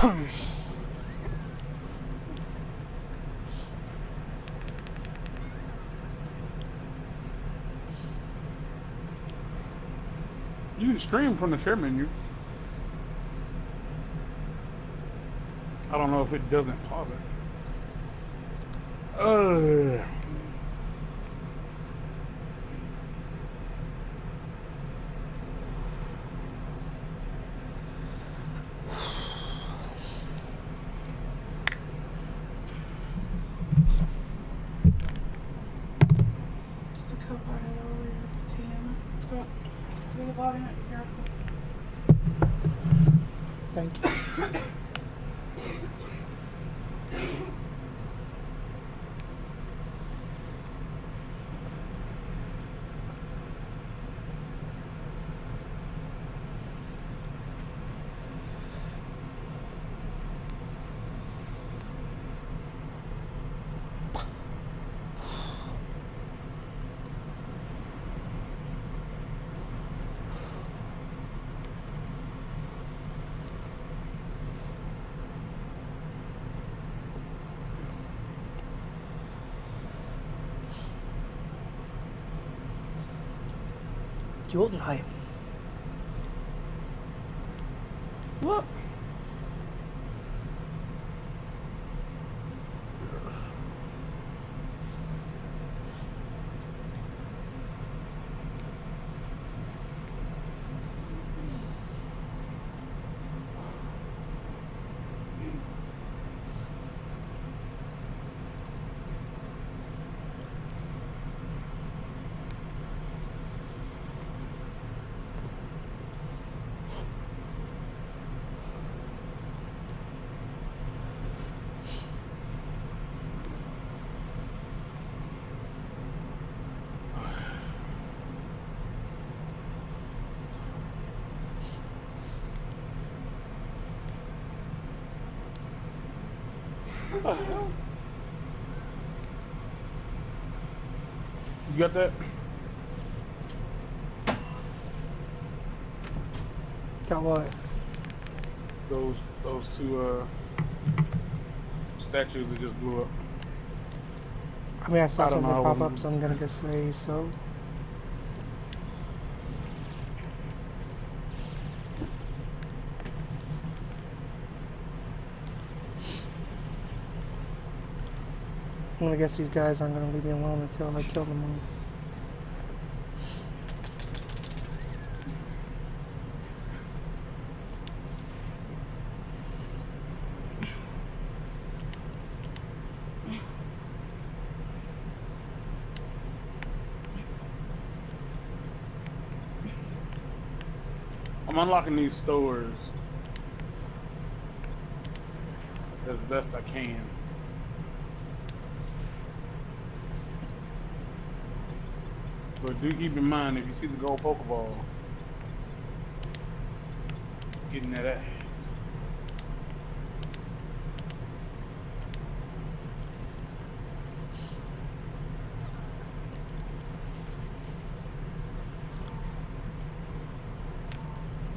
You can stream from the share menu. I don't know if it doesn't pause it. It's the cup I had earlier, Tiana. It's got a lot in it. Be careful. Thank you. Jotunheim. Look. You got that? Got what? Those two statues that just blew up. I mean, I saw I don't something know. pop up, so I'm gonna just say so. I'm gonna guess these guys aren't gonna leave me alone until I kill them all. I'm unlocking these stores as best I can. But do keep in mind, if you see the gold Pokeball, getting that ass.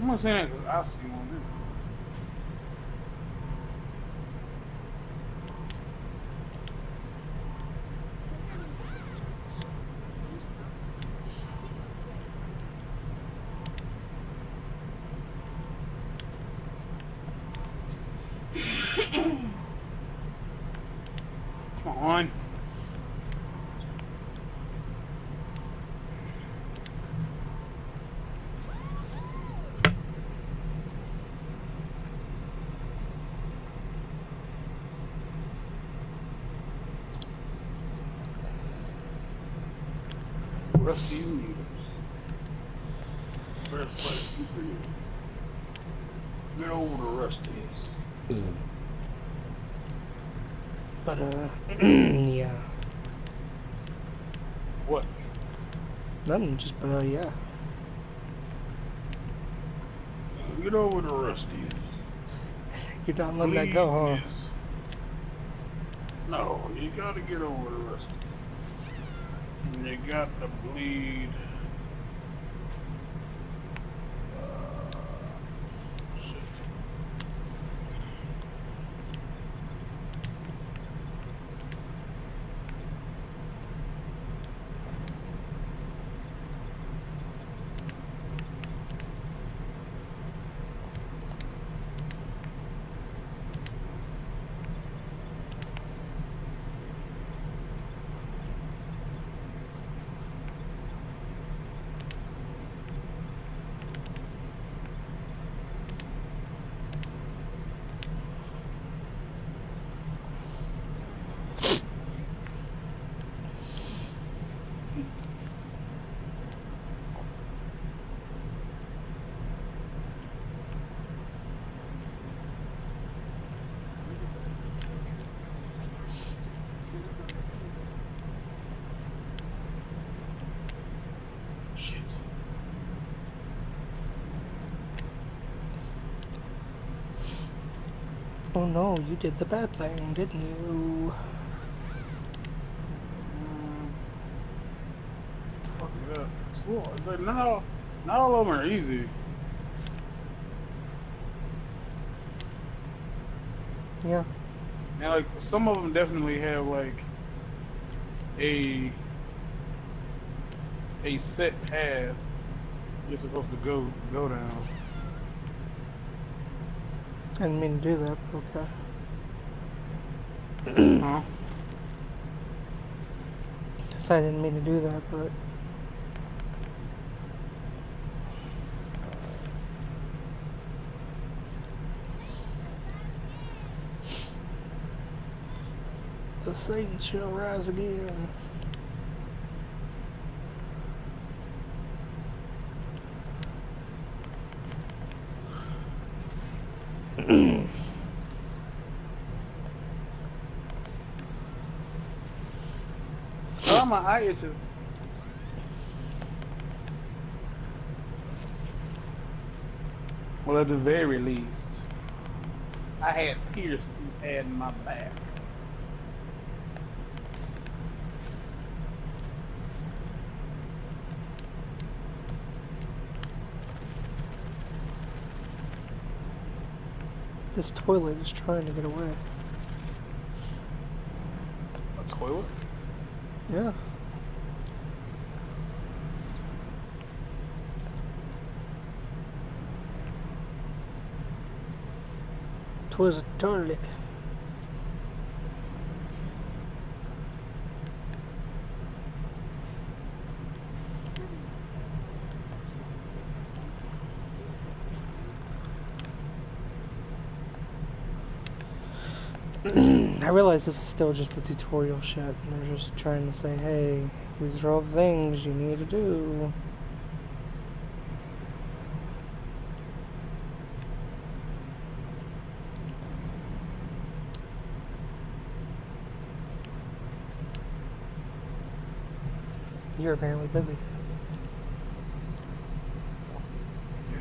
I'm not saying that 'cause I see one there. Come on. Rusty Needles. First place for you. Get over the Rusties. But yeah. What? Nothing, just yeah. Get over the Rusties. You're not letting that go, huh? Please. No, you gotta get over the Rusties. And you got to bleed. Shit. Oh no, you did the bad thing, didn't you? Fuck it up. But not all of them are easy. Yeah. And like some of them definitely have like a set path you're supposed to go down. I didn't mean to do that, but okay. Huh? Guess I didn't mean to do that, but the Satan shall rise again. Oh, my eye itches. Well, at the very least, I had pierced who had my back. This toilet is trying to get away. A toilet? Yeah. Twas a toilet. I realize this is still just a tutorial shit, and they're just trying to say, hey, these are all the things you need to do. You're apparently busy. Yeah.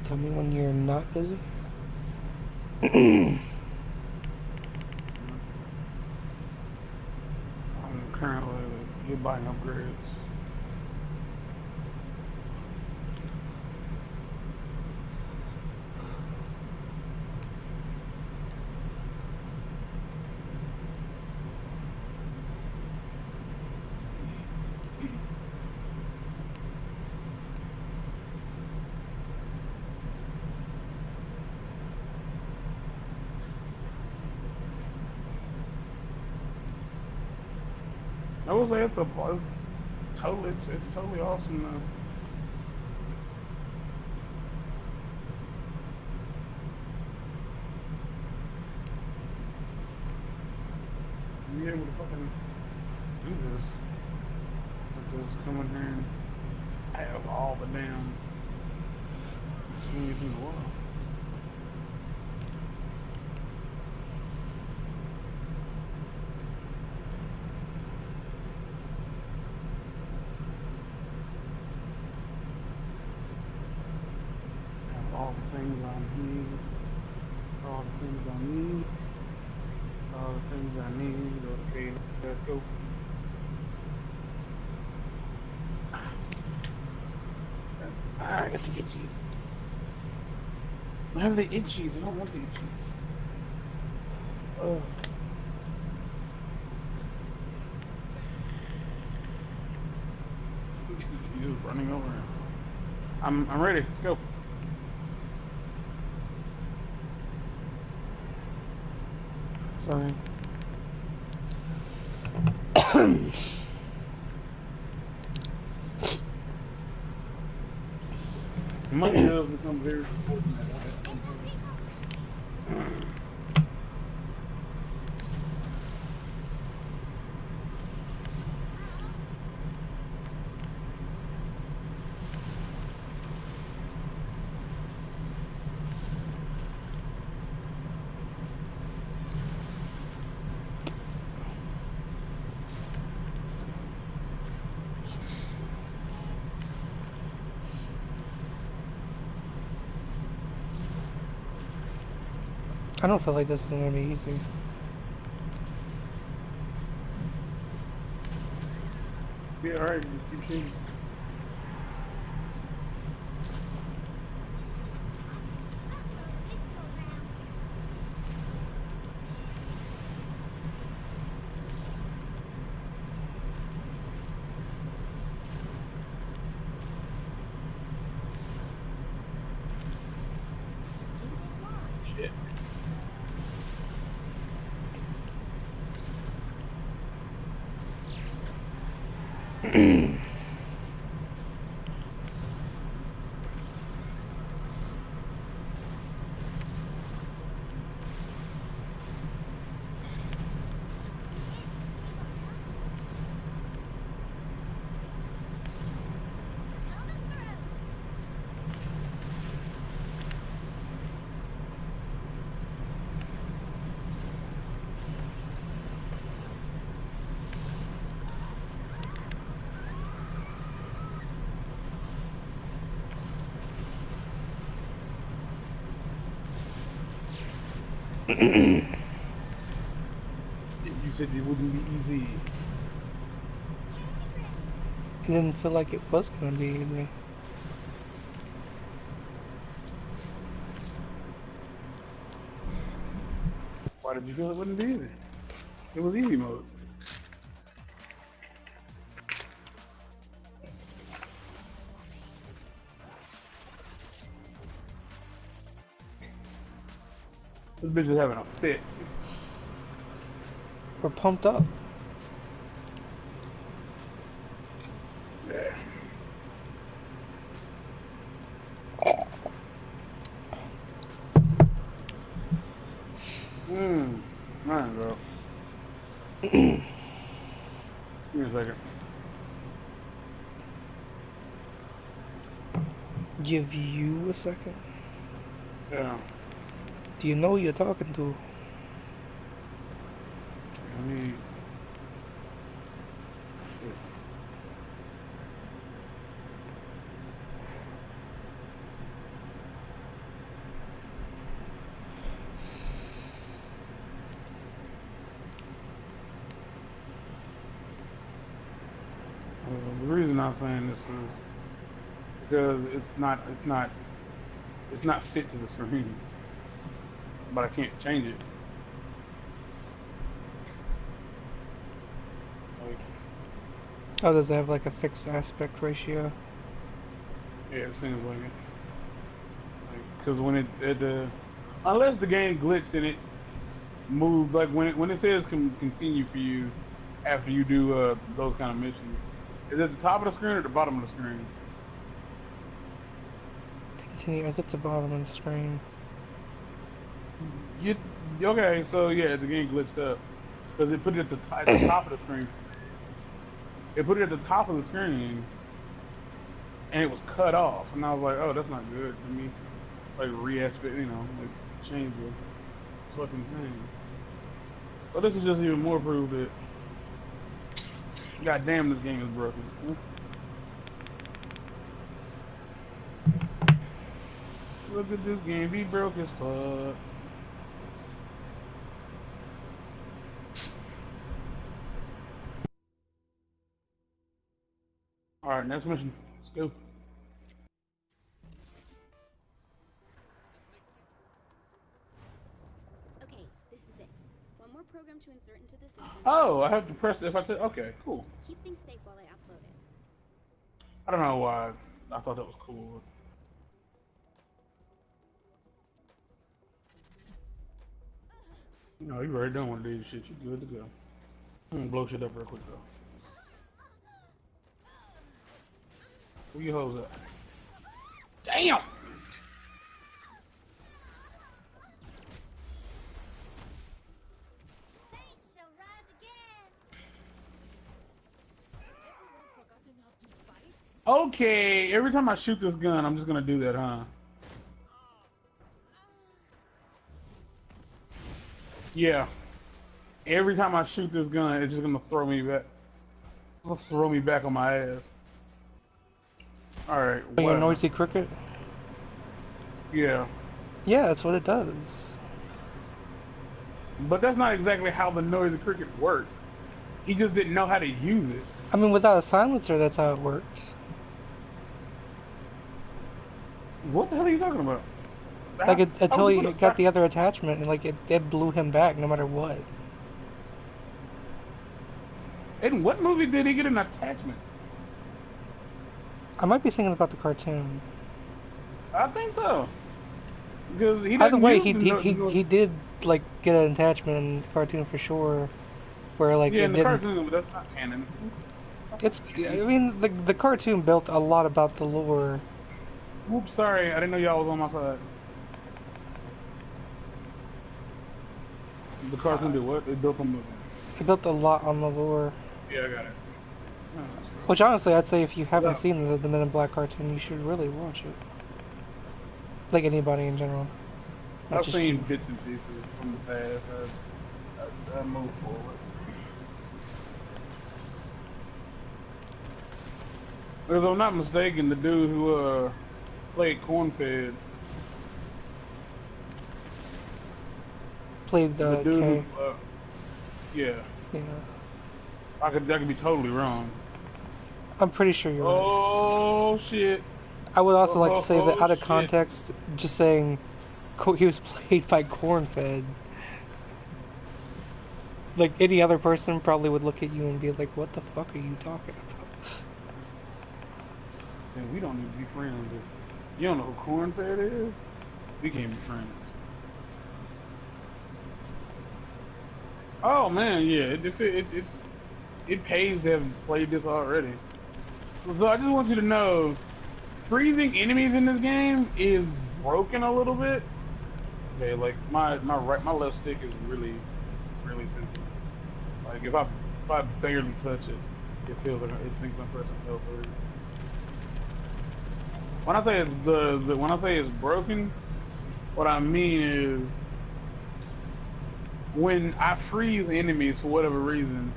Tell me when you're not busy. I'm currently buying upgrades. I will say it's totally awesome though. Be able to fucking do this. Just come in here and have all the damn experience in the world. Have all the things I need. All the things I need. All the things I need. Okay, let's go. I got the itchies. I have the itchies. I don't want the itchies. Ugh. He's just running over him. I'm ready. Let's go. Sorry. Money does become very important at some point. I don't feel like this is gonna be easy. Yeah, alright, just keep shooting. Shit. You said it wouldn't be easy. It didn't feel like it was gonna be easy. Why did you feel it wouldn't be easy? It was easy mode. This bitch is having a fit. We're pumped up. Yeah. Man, bro. Give me a second. Give you a second. Yeah. Do you know who you're talking to? I need. Shit. The reason I'm saying this is because it's not fit to the screen, but I can't change it. Like, Oh, does it have like a fixed aspect ratio? yeah, it seems like it. Because when unless the game glitched and it moved, like when it says continue for you after you do those kind of missions, is it at the top of the screen or the bottom of the screen? Continue. It's at the bottom of the screen. You okay? So yeah, the game glitched up because it put it at the top of the screen. It put it at the top of the screen, and it was cut off. And I was like, oh, that's not good. Let me like re-aspect, like change the fucking thing. But this is just even more proof that, goddamn, this game is broken. Look at this game, be broke as fuck. Alright, next mission. Let's go. Okay, this is it. One more program to insert into the system. Oh, I have to press it if I say, okay, cool. Just keep things safe while I upload it. I don't know why I thought that was cool. No, you already done one of these shit. You good to go. I'm gonna blow shit up real quick though. Where you hoes at? Damn! Saints shall rise again. Okay, every time I shoot this gun, I'm just gonna do that, huh? Yeah. Every time I shoot this gun, it's just gonna throw me back. It'll throw me back on my ass. Alright, Oh, you whatever. noisy cricket? Yeah. Yeah, that's what it does. But that's not exactly how the noisy cricket worked. He just didn't know how to use it. I mean, without a silencer, that's how it worked. What the hell are you talking about? Like, until how was he gonna got the stop- other attachment, and like, it blew him back no matter what. In what movie did he get an attachment? I might be thinking about the cartoon. I think so. Because he Either doesn't way, use he did, like, get an attachment in the cartoon for sure. Where, like, yeah, it in the didn't... cartoon, but that's not canon. It's, I mean, the cartoon built a lot about the lore. Whoops, sorry, I didn't know y'all was on my side. The cartoon did what? It built on the... It built a lot on the lore. Yeah, I got it. Oh, Which, honestly, I'd say if you haven't Yeah. seen the Men in Black cartoon, you should really watch it. Like anybody in general. Not I've just seen you. bits and pieces from the past. I moved forward. If I'm not mistaken, the dude who played Cornfed, Played the the dude K. who, yeah, Yeah. I could be totally wrong. I'm pretty sure you're right. Oh shit! I would also like to say that out of shit. context, just saying he was played by Cornfed. Like any other person probably would look at you and be like, "What the fuck are you talking about?" And we don't need to be friends. If you don't know who Cornfed is, we can't be friends. Oh man, yeah, it pays to have played this already. So I just want you to know, freezing enemies in this game is broken a little bit. Okay, like my left stick is really sensitive. Like if I barely touch it, it feels like it thinks I'm pressing L3. When I say when I say it's broken, what I mean is when I freeze enemies for whatever reason,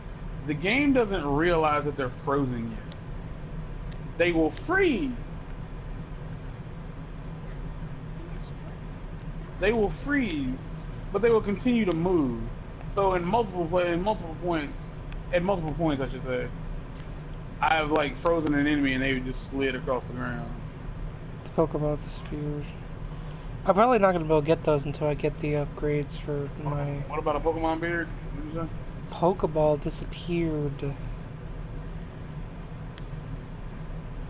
the game doesn't realize that they're frozen yet. They will freeze. They will freeze, but they will continue to move. So at multiple points, I should say, I've like frozen an enemy and they just slid across the ground. The Pokeball disappeared. I'm probably not gonna be able to get those until I get the upgrades for my What about a Pokemon beard? What did you say? Pokeball disappeared.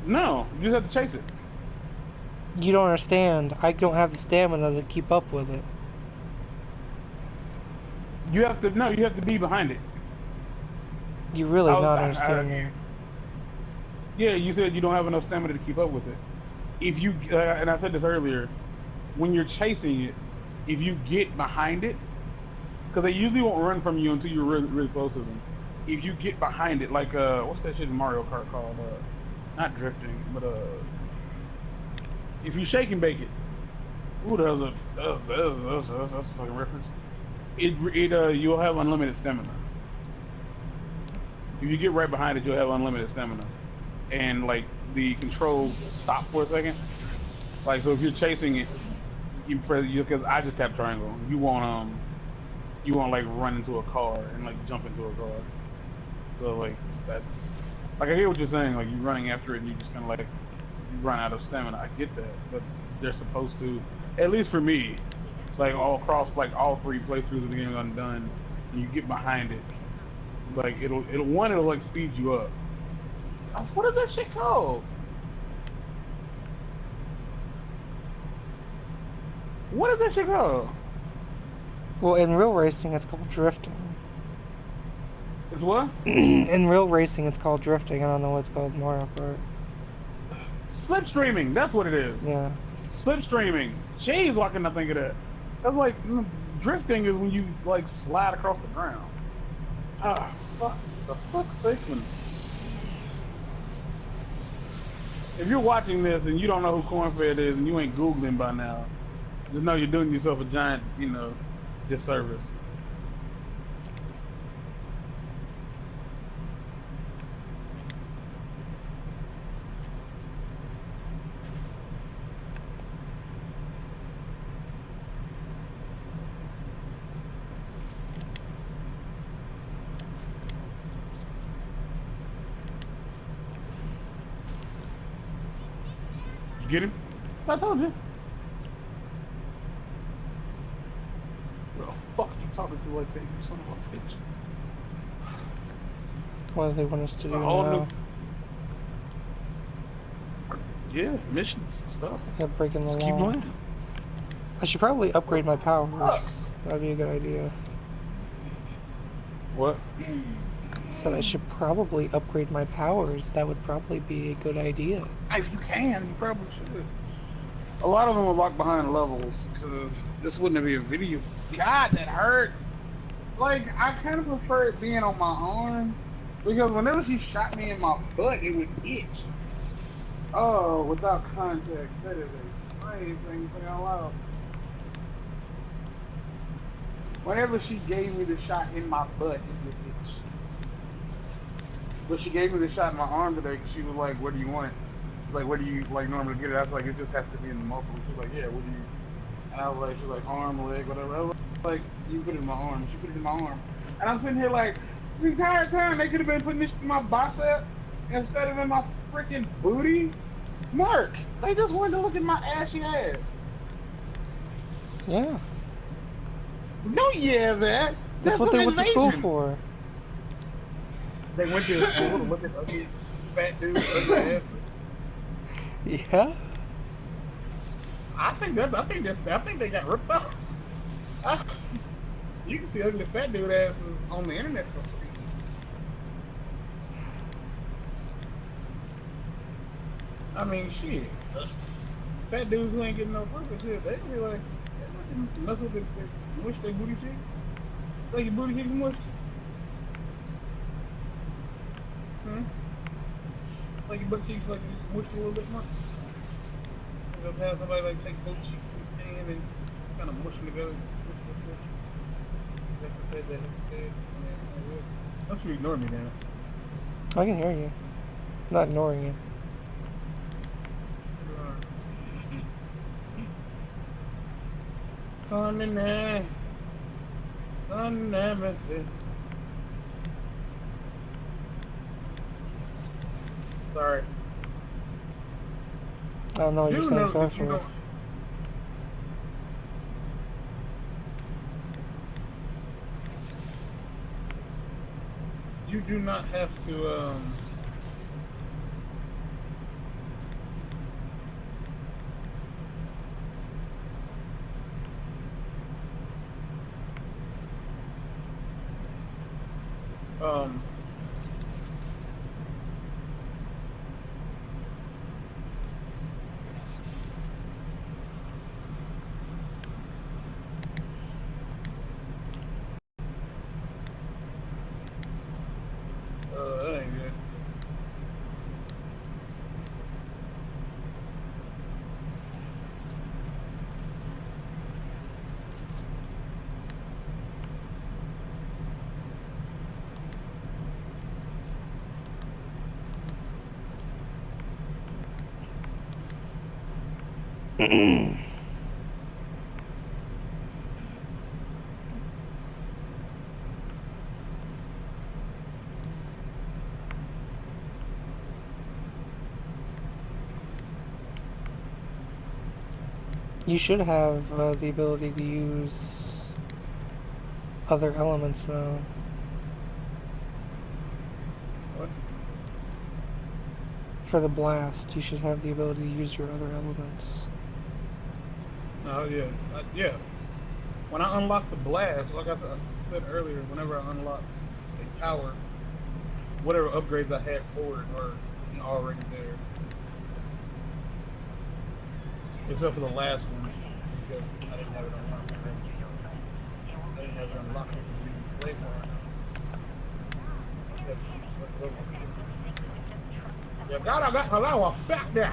No, you just have to chase it. You don't understand. I don't have the stamina to keep up with it. You have to be behind it. You really I was- not I- understanding. Yeah, you said you don't have enough stamina to keep up with it. If you and I said this earlier, when you're chasing it, if you get behind it, because they usually won't run from you until you're really close to them. If you get behind it, like what's that shit in Mario Kart called? Not drifting, but if you shake and bake it. Ooh, that's a fucking reference. You'll have unlimited stamina. If you get right behind it, you'll have unlimited stamina. And like the controls stop for a second. Like so, if you're chasing it, you press because I just tap triangle. You won't like run into a car and like jump into a car. So like that's like I hear what you're saying. Like you're running after it and you just kind of like you run out of stamina. I get that, but they're supposed to. At least for me, like all across like all 3 playthroughs of the game I'm done, and you get behind it, like it'll like speed you up. What is that shit called? What is that shit called? Well, in real racing, it's called drifting. It's what? In real racing, it's called drifting. I don't know what's called Mario Kart. Slipstreaming. That's what it is. Yeah. Slipstreaming. Jeez, why couldn't I think of that? That's like drifting is when you like slide across the ground. Ah, fuck. The fuck's sake, man. If you're watching this and you don't know who Cornfed is and you ain't Googling by now, just know you're doing yourself a giant, disservice. You get him? I told you. What the fuck you talking to like that, you son of a bitch? What do they want us to do All now? Yeah, missions and stuff. Yeah, breaking the Just keep law. playing. I should probably upgrade my powers. That'd be a good idea. What? Said I should probably upgrade my powers. That would probably be a good idea. If you can, you probably should. A lot of them are locked behind levels because this wouldn't be a video. God, that hurts. Like, I kind of prefer it being on my arm because whenever she shot me in my butt, it would itch. Oh, without context, that is a strange thing to say out loud. Whenever she gave me the shot in my butt, it would itch. But she gave me the shot in my arm today because she was like, "Where do you want it? Like, where do you like normally get it?" I was like, "It just has to be in the muscle." She was like, "Yeah, what do you?" And I was like, "She's like arm, leg, whatever." I was like, "You put it in my arm." She put it in my arm, and I'm sitting here like, this entire time they could have been putting this in my bicep instead of in my freaking booty. Mark, they just wanted to look at my ashy ass. Yeah. No, yeah, that. That's what they an went to school invasion. for. They went to school to look at ugly fat dudes, ugly asses. Yeah. I think they got ripped off. You can see ugly fat dude asses on the internet for free. I mean, shit. Fat dudes who ain't getting no purpose shit, they can be like, mess with their mush their booty cheeks. Like your booty cheeks mushed. Like your butt cheeks, like you just mushed a little bit much. Just have somebody like take both cheeks in the pan and kind of mush them together. Mush. You have to say that. Have to say it. Don't you ignore me, damn it. I can hear you. I'm not ignoring you. Sunday, everything. Sorry. I don't know what you're saying, sorry for it. You do not have to, that ain't good. You should have the ability to use other elements now. What? For the blast, you should have the ability to use your other elements. Oh, yeah. Yeah. When I unlock the blast, like I said earlier, whenever I unlock the tower, whatever upgrades I had for it are already there. Except for the last one, because I didn't have it unlocked. I didn't have it unlocked to even play for it. You gotta allow a fat there.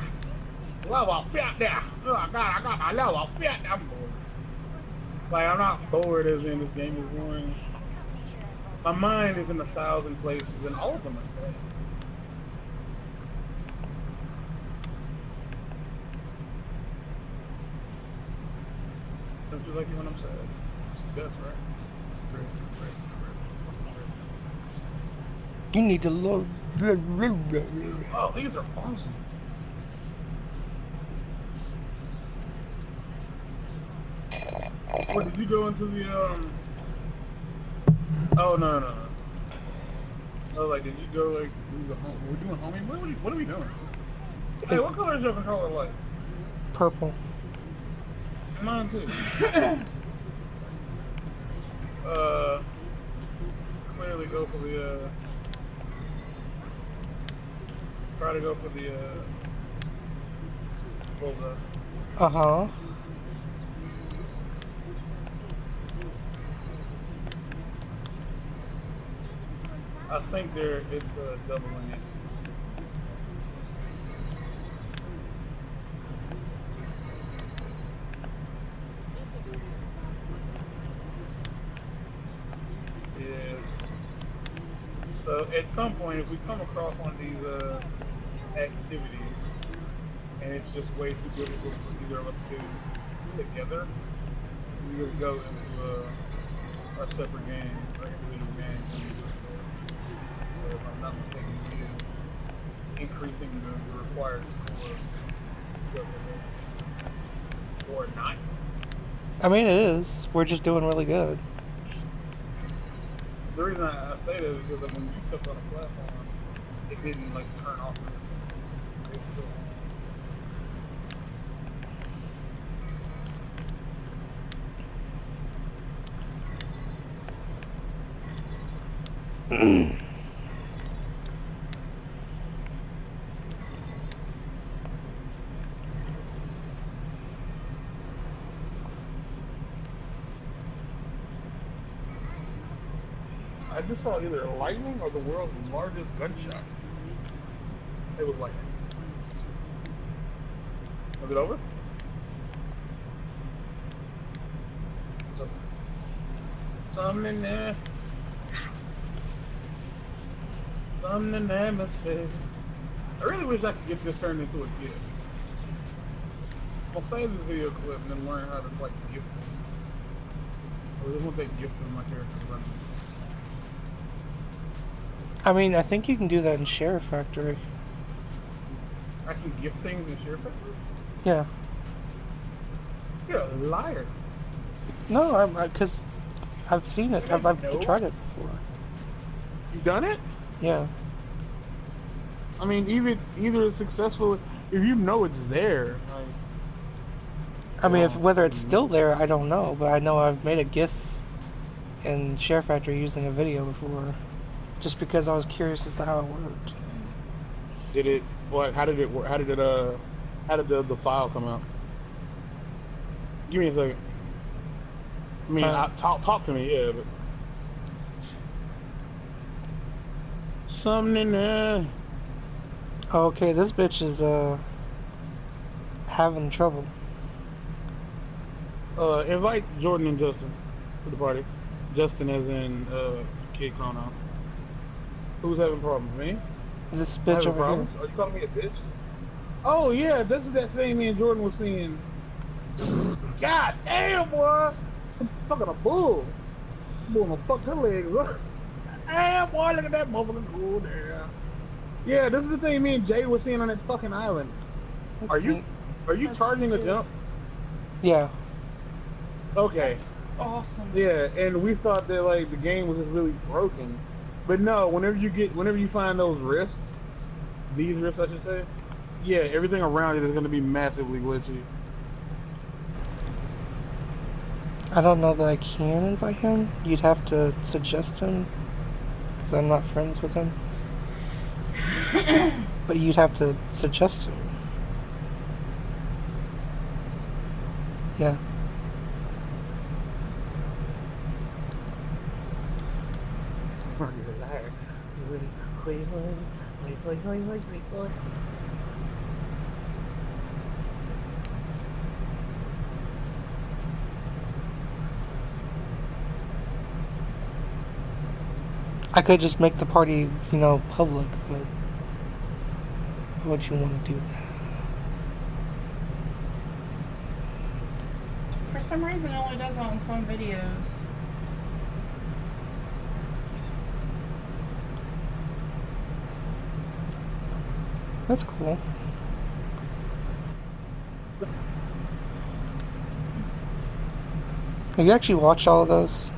Allow a fat there. Oh, I got allow a fat there. I'm bored. Like, I'm not bored as in this game is boring. My mind is in 1,000 places, and all of them are sad. Don't you like it when I'm sad? It's the best, right? Great. You need to load. Oh, these are awesome. What, did you go into the, Oh, no. I was like, did you go, like, do the home? We're doing homie? What are we doing? Hey, what color is your controller like? Purple. Mine too. Clearly go for the, try to go for the, Uh-huh. I think it's doubling it. Yeah. So at some point, if we come across one of these activities, and it's just way too difficult for either of us to do together, we just go into our separate games, our individual games. If I'm not mistaken, increasing the required score or not. I mean, it is. We're just doing really good. The reason I say that is because when you took on a platform, it didn't like turn off. It still I just saw either lightning or the world's largest gunshot. It was lightning. Was it over? So, something in there. Something in the atmosphere. I really wish I could get this turned into a gift. I'll save this video clip and then learn how to like gift things. I just want that gift of my character running. I mean, I think you can do that in Share Factory. I can gift things in Share Factory? Yeah. You're a liar. No, because I've seen it. I've tried it before. You done it? Yeah. I mean, either it's successful if you know it's there. Like, I mean, whether it's still there, I don't know. But I know I've made a GIF in Share Factory using a video before, just because I was curious as to how it worked. did it? What? How did it work? How did the file come out? Give me a second. I mean, talk to me, yeah. But something in there. Okay, this bitch is having trouble. Invite Jordan and Justin to the party. Justin as in Kid Chrono. Who's having problems? Me? This bitch over here. Are you calling me a bitch? Oh yeah, this is that thing me and Jordan was seeing. God damn, boy! I'm fucking a bull. Bull gonna fuck her legs up. Damn, boy, look at that motherfucking cool there. Yeah, this is the thing me and Jay was seeing on that fucking island. Are you charging a jump? Yeah. Okay. That's awesome. Yeah, and we thought that like the game was just really broken, but no. Whenever you find those rifts, these rifts I should say, yeah, everything around it is going to be massively glitchy. I don't know that I can invite him. You'd have to suggest him. because I'm not friends with him. But you'd have to suggest him. Yeah. I could just make the party, you know, public, but why would you want to do that? For some reason, it only does that on some videos. That's cool. Have you actually watched all of those?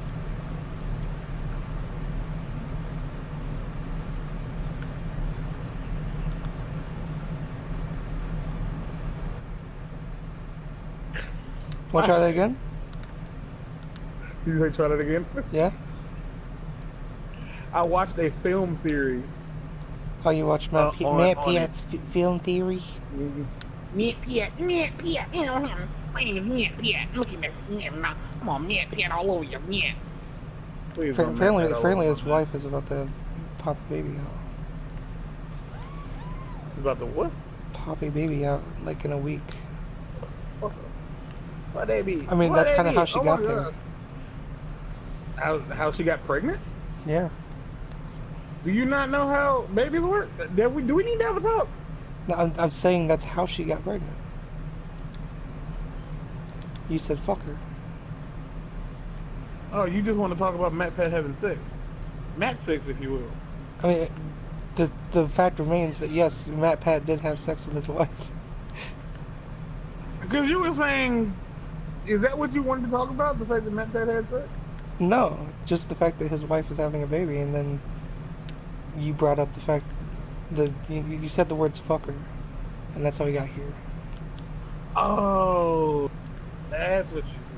Want to try that again? You say try that again? Yeah? I watched a film theory. Oh, you watched Matt on Piat's film theory? Matt Piat, you know him. My name is Matt Piat. Look at me. Come on, Matt Piat all over you, Matt. Please don't make that Apparently his over. wife is about to pop a baby out. It's about the what? Pop a baby out, like, in a week. What they be? I mean, What that's they kind of be? how she Oh got my there. God. How she got pregnant? Yeah. Do you not know how babies work? Do we need to have a talk? No, I'm saying that's how she got pregnant. You said fuck her. Oh, you just want to talk about Matt Pat having sex. Matt sex, if you will. I mean, the fact remains that yes, Matt Pat did have sex with his wife. Because you were saying, is that what you wanted to talk about? The fact that Matt Pat had sex? No, just the fact that his wife is having a baby, and then you brought up the fact that you said the words fucker, and that's how we got here. Oh, that's what you said.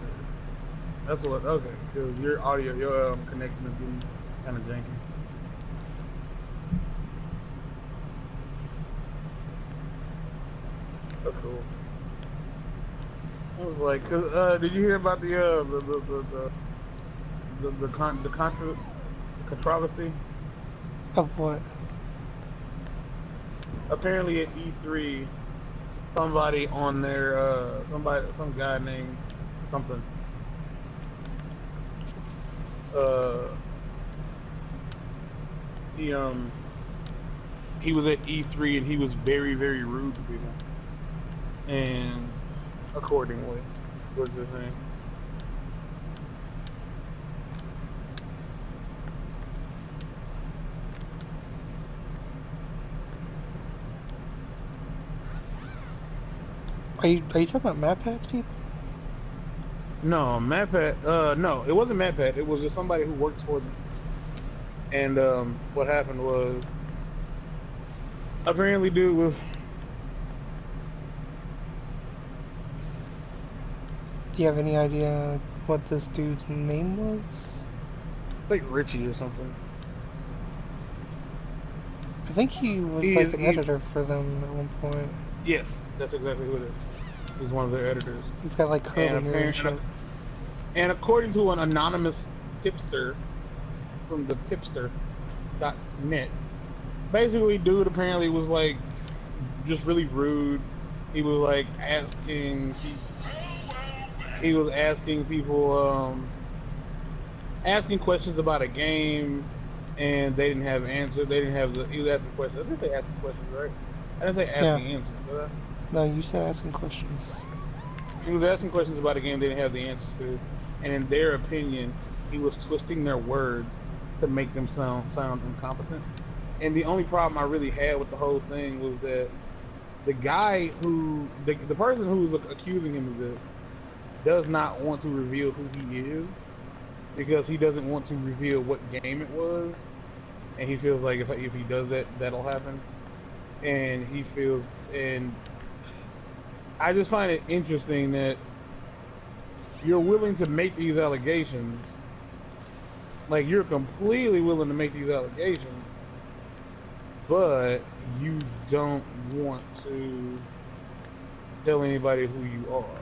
That's what, okay. Because your audio, your connection is getting kind of janky. That's cool. I was like, cause did you hear about the controversy? Of what? Apparently at E3, somebody on there, some guy named something, he was at E3 and he was very, very rude to people, and accordingly, was the thing. Are you talking about Matt Pat's people? No, Matt Pat. No, it wasn't Matt Pat. It was just somebody who works for them. And what happened was, apparently, dude was. Do you have any idea what this dude's name was? Like Richie or something. I think he was He like is- an he- editor for them at one point. Yes, that's exactly who it is. He's one of their editors. He's got like curly hair and apparent- shit. And according to an anonymous tipster from the tipster.net, basically, dude apparently was like just really rude. He was like asking. He was asking people, asking questions about a game, and they didn't have answers. They didn't have the. He was asking questions. I didn't say asking questions, right? I didn't say asking answers, did I? No, you said asking questions. He was asking questions about a game they didn't have the answers to, and in their opinion, he was twisting their words to make them sound incompetent. And the only problem I really had with the whole thing was that the guy who, the person who was accusing him of this, does not want to reveal who he is because he doesn't want to reveal what game it was, and he feels like if he does that, that'll happen. And he feels, and I just find it interesting that you're willing to make these allegations Like, you're completely willing to make these allegations, but you don't want to tell anybody who you are.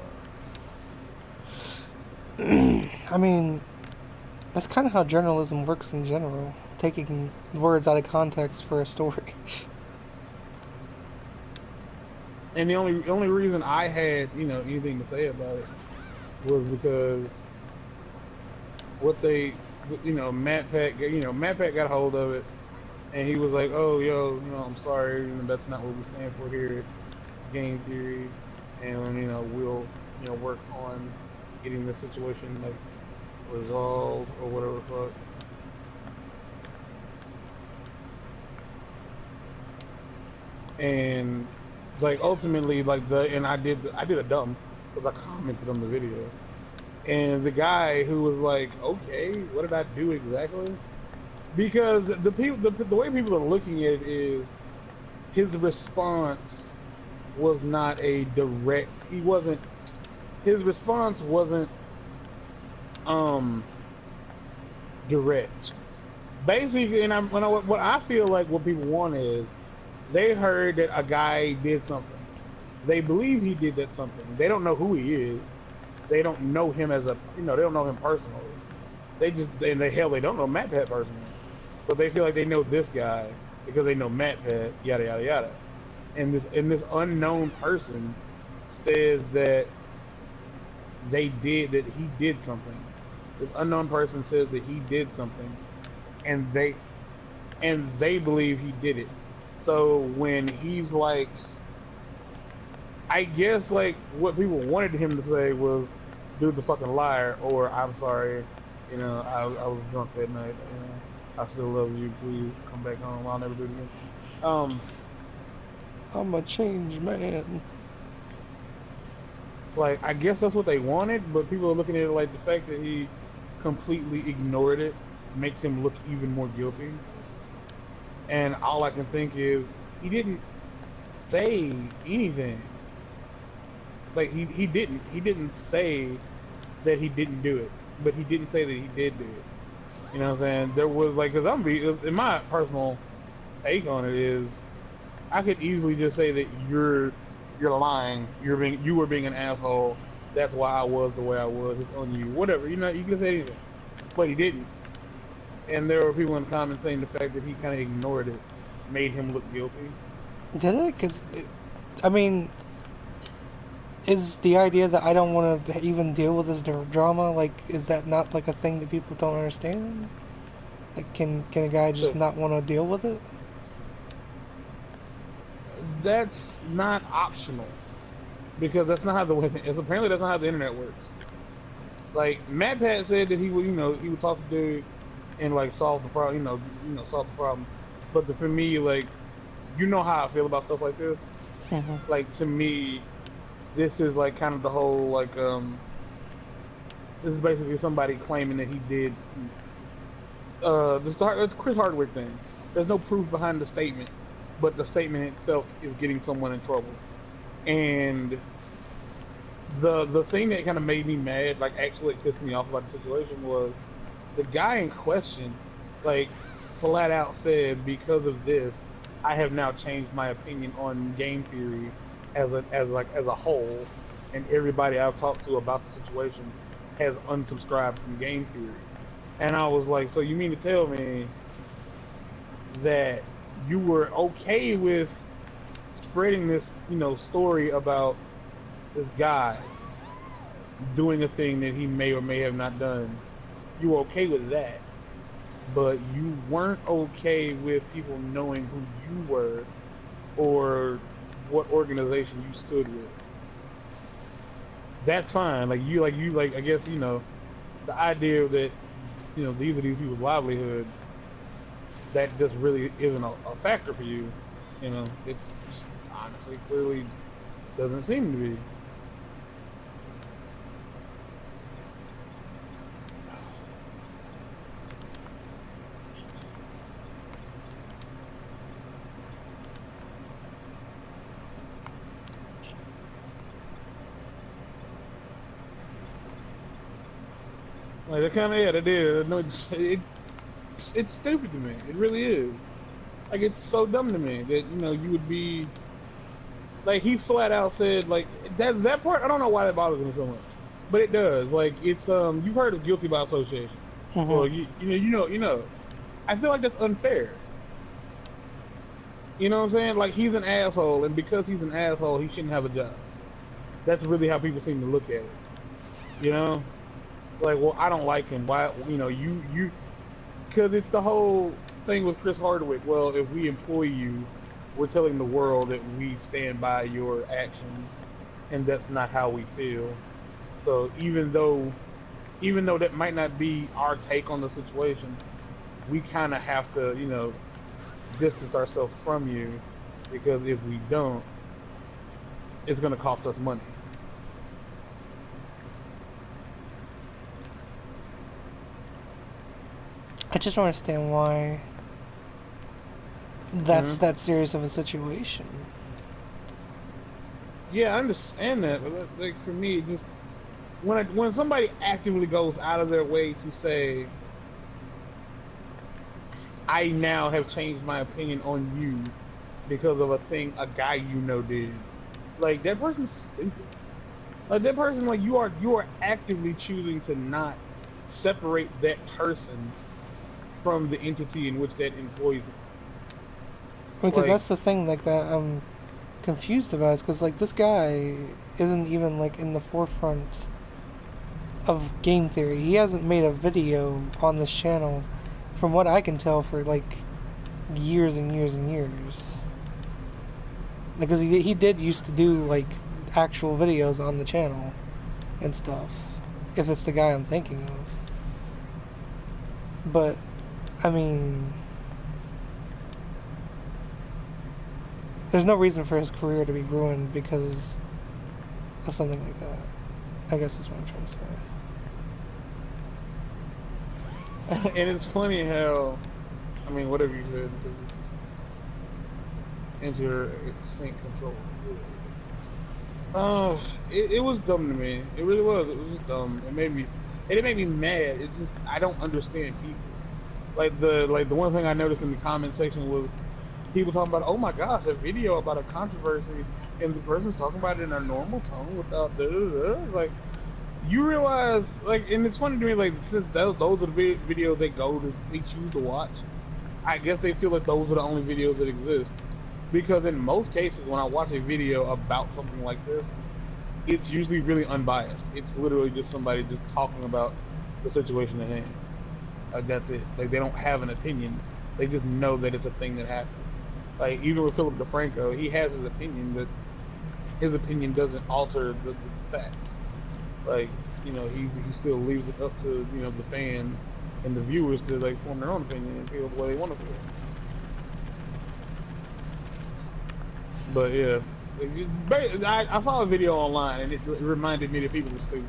I mean, that's kind of how journalism works in general, taking words out of context for a story. And the only reason I had, you know, anything to say about it was because what they, you know, MatPat got a hold of it, and he was like, "Oh, yo, you know, I'm sorry, you know, that's not what we stand for here at Game Theory, and you know, we'll, you know, work on getting the situation like resolved or whatever the fuck." And like ultimately, like I did a dumb because I commented on the video, and the guy who was like, "Okay, what did I do exactly?" Because the way people are looking at it is his response was not a direct. His response wasn't direct. Basically, and what I feel like what people want is they heard that a guy did something. They believe he did that something. They don't know who he is. They don't know him as a, you know, they don't know him personally. They don't know MatPat personally. But they feel like they know this guy because they know MatPat, yada yada yada. And this unknown person says that he did something. This unknown person says that he did something, and they believe he did it. So when he's like, I guess like what people wanted him to say was, "Dude, the fucking liar," or "I'm sorry, you know, I was drunk that night. You know, I still love you. Please come back home. I'll never do it again." I'm a changed man. Like, I guess that's what they wanted, but people are looking at it like the fact that he completely ignored it makes him look even more guilty. And all I can think is he didn't say anything. Like he didn't say that he didn't do it, but he didn't say that he did do it. You know what I'm saying? There was like, cause in my personal take on it is, I could easily just say that you're lying. You were being an asshole. That's why I was the way I was. It's on you. Whatever. You know, you can say anything, but he didn't. And there were people in the comments saying the fact that he kind of ignored it made him look guilty. Did it? Because, I mean, is the idea that I don't want to even deal with this drama, like, is that not like a thing that people don't understand? Like, can a guy just not want to deal with it? That's not optional, because that's not how apparently that's not how the internet works. Like MatPat said that he would talk to dude and like solve the problem, solve the problem. But for me, like, you know how I feel about stuff like this. Mm-hmm. Like, to me, this is like kind of the whole like this is basically somebody claiming that he did this Chris Hardwick thing. There's no proof behind the statement, but the statement itself is getting someone in trouble. And the thing that kind of made me mad, like actually pissed me off about the situation, was the guy in question, like, flat out said, because of this, I have now changed my opinion on game theory as a whole, and everybody I've talked to about the situation has unsubscribed from game theory. And I was like, so you mean to tell me that you were okay with spreading this, story about this guy doing a thing that he may or may have not done? You were okay with that, but you weren't okay with people knowing who you were or what organization you stood with. That's fine. I guess, the idea that, these are these people's livelihoods, that just really isn't a factor for you. It's just, honestly, clearly doesn't seem to be. Like, that kind of, yeah, that did. No, it's stupid to me. It really is. Like, it's so dumb to me that, you know, you would be like, he flat out said, like, that part, I don't know why that bothers me so much, but it does. Like, it's you've heard of guilty by association. Well, you know. I feel like that's unfair. You know what I'm saying? Like, he's an asshole, and because he's an asshole, he shouldn't have a job. That's really how people seem to look at it. You know? Like, well, I don't like him. Why, you know, you because it's the whole thing with Chris Hardwick. Well, if we employ you, we're telling the world that we stand by your actions, and that's not how we feel. So even though that might not be our take on the situation, we kind of have to, you know, distance ourselves from you, because if we don't, it's going to cost us money. I just don't understand why that's that serious of a situation. Yeah, I understand that, but like, for me, just when somebody actively goes out of their way to say, I now have changed my opinion on you because of a thing a guy you know did, like, that person's stupid. Like, that person, like, you are actively choosing to not separate that person from the entity in which that employs it. Because Like, that's the thing, like, that I'm confused about, is because, like, this guy isn't even, like, in the forefront of game theory. He hasn't made a video on this channel, from what I can tell, for, like, years and years and years. Because he did used to do, like, actual videos on the channel and stuff, if it's the guy I'm thinking of. But, I mean, there's no reason for his career to be ruined because of something like that. I guess that's what I'm trying to say. and it's funny how, I mean, whatever you said, enter sync control. It was dumb to me. It really was. It was just dumb. It made me mad. It just, I don't understand people. Like the one thing I noticed in the comment section was people talking about, oh my gosh, a video about a controversy, and the person's talking about it in a normal tone without like, you realize, like, and it's funny to me, like, since those are the videos they choose to watch, I guess they feel like those are the only videos that exist. Because in most cases, when I watch a video about something like this, it's usually really unbiased. It's literally just somebody just talking about the situation at hand. Like, that's it. Like, they don't have an opinion. They just know that it's a thing that happened. Like, even with Philip DeFranco, he has his opinion, but his opinion doesn't alter the facts. Like, you know, he still leaves it up to, you know, the fans and the viewers to, like, form their own opinion and feel the way they want to feel. But yeah, I saw a video online and it reminded me that people were stupid,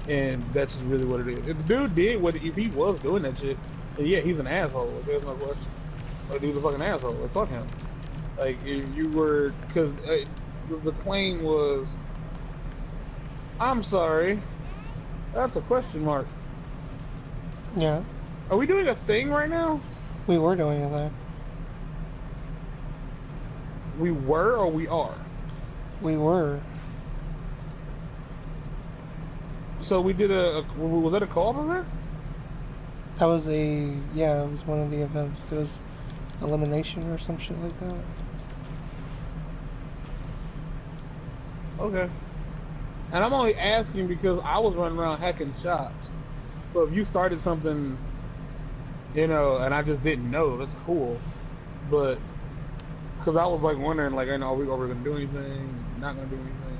and that's just really what it is. If the dude did if he was doing that shit, then yeah, he's an asshole. Like, there's no question. Like, dude's a fucking asshole. Like, fuck him. Like, if you were, because the claim was, I'm sorry, that's a question mark. Yeah. Are we doing a thing right now? We were doing a thing. We were, or we are? We were. So we did was that a co-op event? That was it was one of the events. It was elimination or some shit like that. Okay. And I'm only asking because I was running around hacking shops. So if you started something, you know, and I just didn't know, that's cool. But because I was like wondering, like, are we going to do anything? Not going to do anything?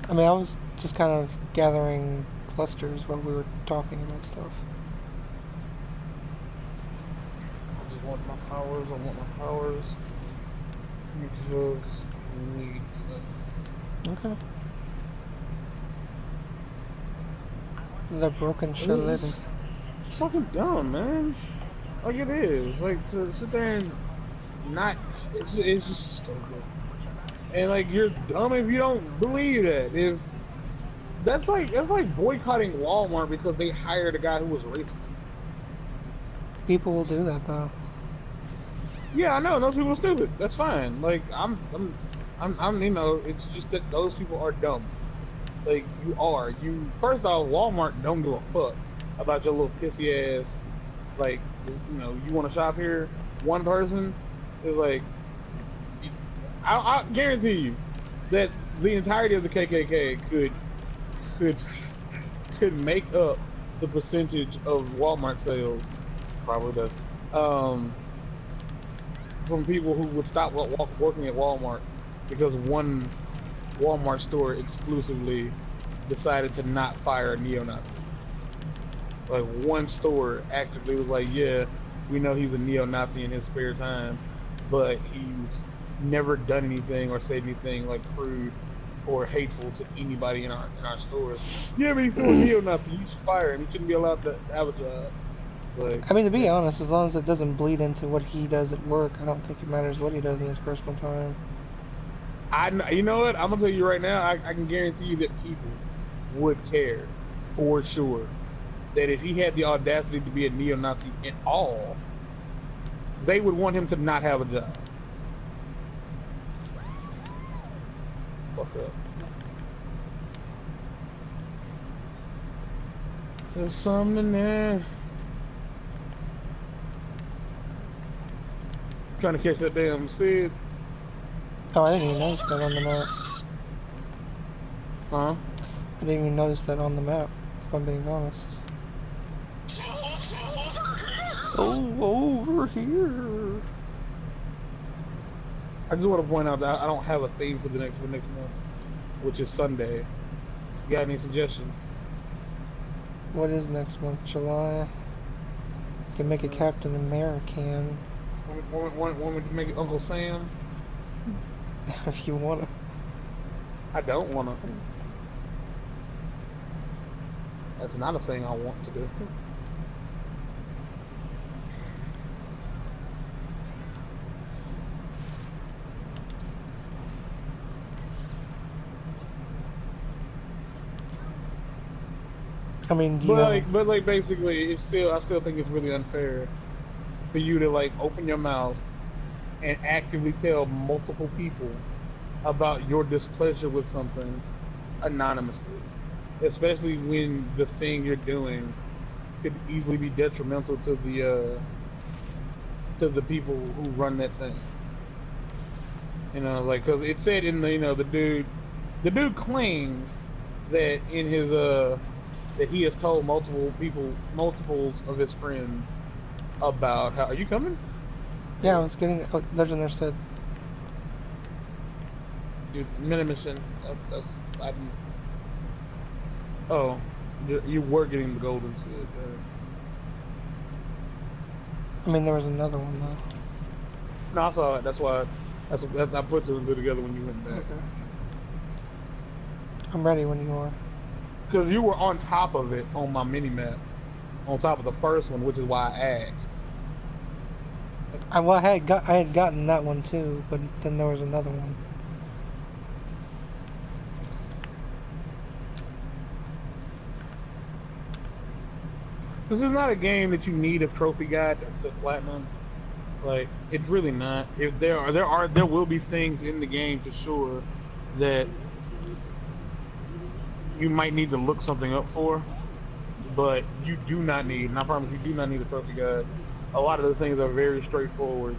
I mean, I was just kind of gathering clusters while we were talking about stuff. I just want my powers. Because we need something. Okay. The broken shit. It's fucking dumb, man. Like, it is. Like, to sit there and not, it's just stupid. And like, you're dumb if you don't believe that. If that's like boycotting Walmart because they hired a guy who was racist. People will do that though. Yeah, I know. Those people are stupid. That's fine. Like I'm. You know, it's just that those people are dumb. Like you are. You first off, Walmart don't give a fuck about your little pissy ass. Like, you know, you want to shop here? One person is like, I guarantee you that the entirety of the KKK could make up the percentage of Walmart sales, probably does, from people who would stop working at Walmart because one Walmart store exclusively decided to not fire a neo-Nazi. Like one store actively was like, yeah, we know he's a neo-Nazi in his spare time, but he's never done anything or said anything like crude or hateful to anybody in our stores. Yeah, but he's still a neo-Nazi. You should fire him. He shouldn't be allowed to have a job. Like, I mean, to be honest, as long as it doesn't bleed into what he does at work, I don't think it matters what he does in his personal time. You know what? I'm gonna tell you right now. I can guarantee you that people would care for sure that if he had the audacity to be a neo-Nazi at all, they would want him to not have a job. Fuck up. There's something there. Trying to catch that damn Sid. Oh, I didn't even notice that on the map. Huh? I didn't even notice that on the map, if I'm being honest. Oh, over here. I just want to point out that I don't have a theme for next month, which is Sunday. You got any suggestions? What is next month? July? You can make a Captain American. Want me to make it Uncle Sam? If you wanna. I don't want to. That's not a thing I want to do. I mean, do you but like basically, I still think it's really unfair for you to like open your mouth and actively tell multiple people about your displeasure with something anonymously, especially when the thing you're doing could easily be detrimental to the people who run that thing. You know, like, because it said in the, you know, the dude claims that in his that he has told multiples of his friends about how. Are you coming? Yeah, I was getting. Oh, Legendary said. Dude, Minimission. Oh, you were getting the golden Sid. I mean, there was another one though. No, I saw it. That's why. I put two and two together when you went back. Okay. I'm ready when you are. Because you were on top of it on my mini map, on top of the first one, which is why I asked. Well, I had gotten that one too, but then there was another one. This is not a game that you need a trophy guide to platinum. Like, it's really not. If there will be things in the game for sure that you might need to look something up for, but you do not need, and I promise you do not need a trophy guide. A lot of the things are very straightforward.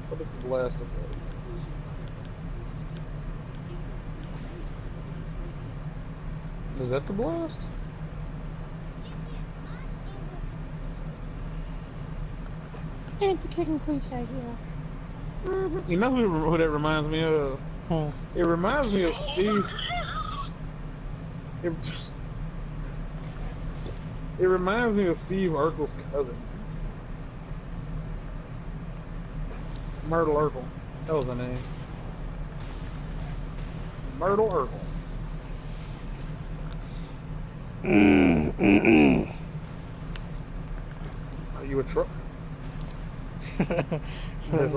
What is the blast of that? Is that the blast? Anti-kicking cliche here. You know who that reminds me of? It reminds me of Steve. It reminds me of Steve Urkel's cousin. Myrtle Urkel. That was the name. Myrtle Urkel. Are you a truck?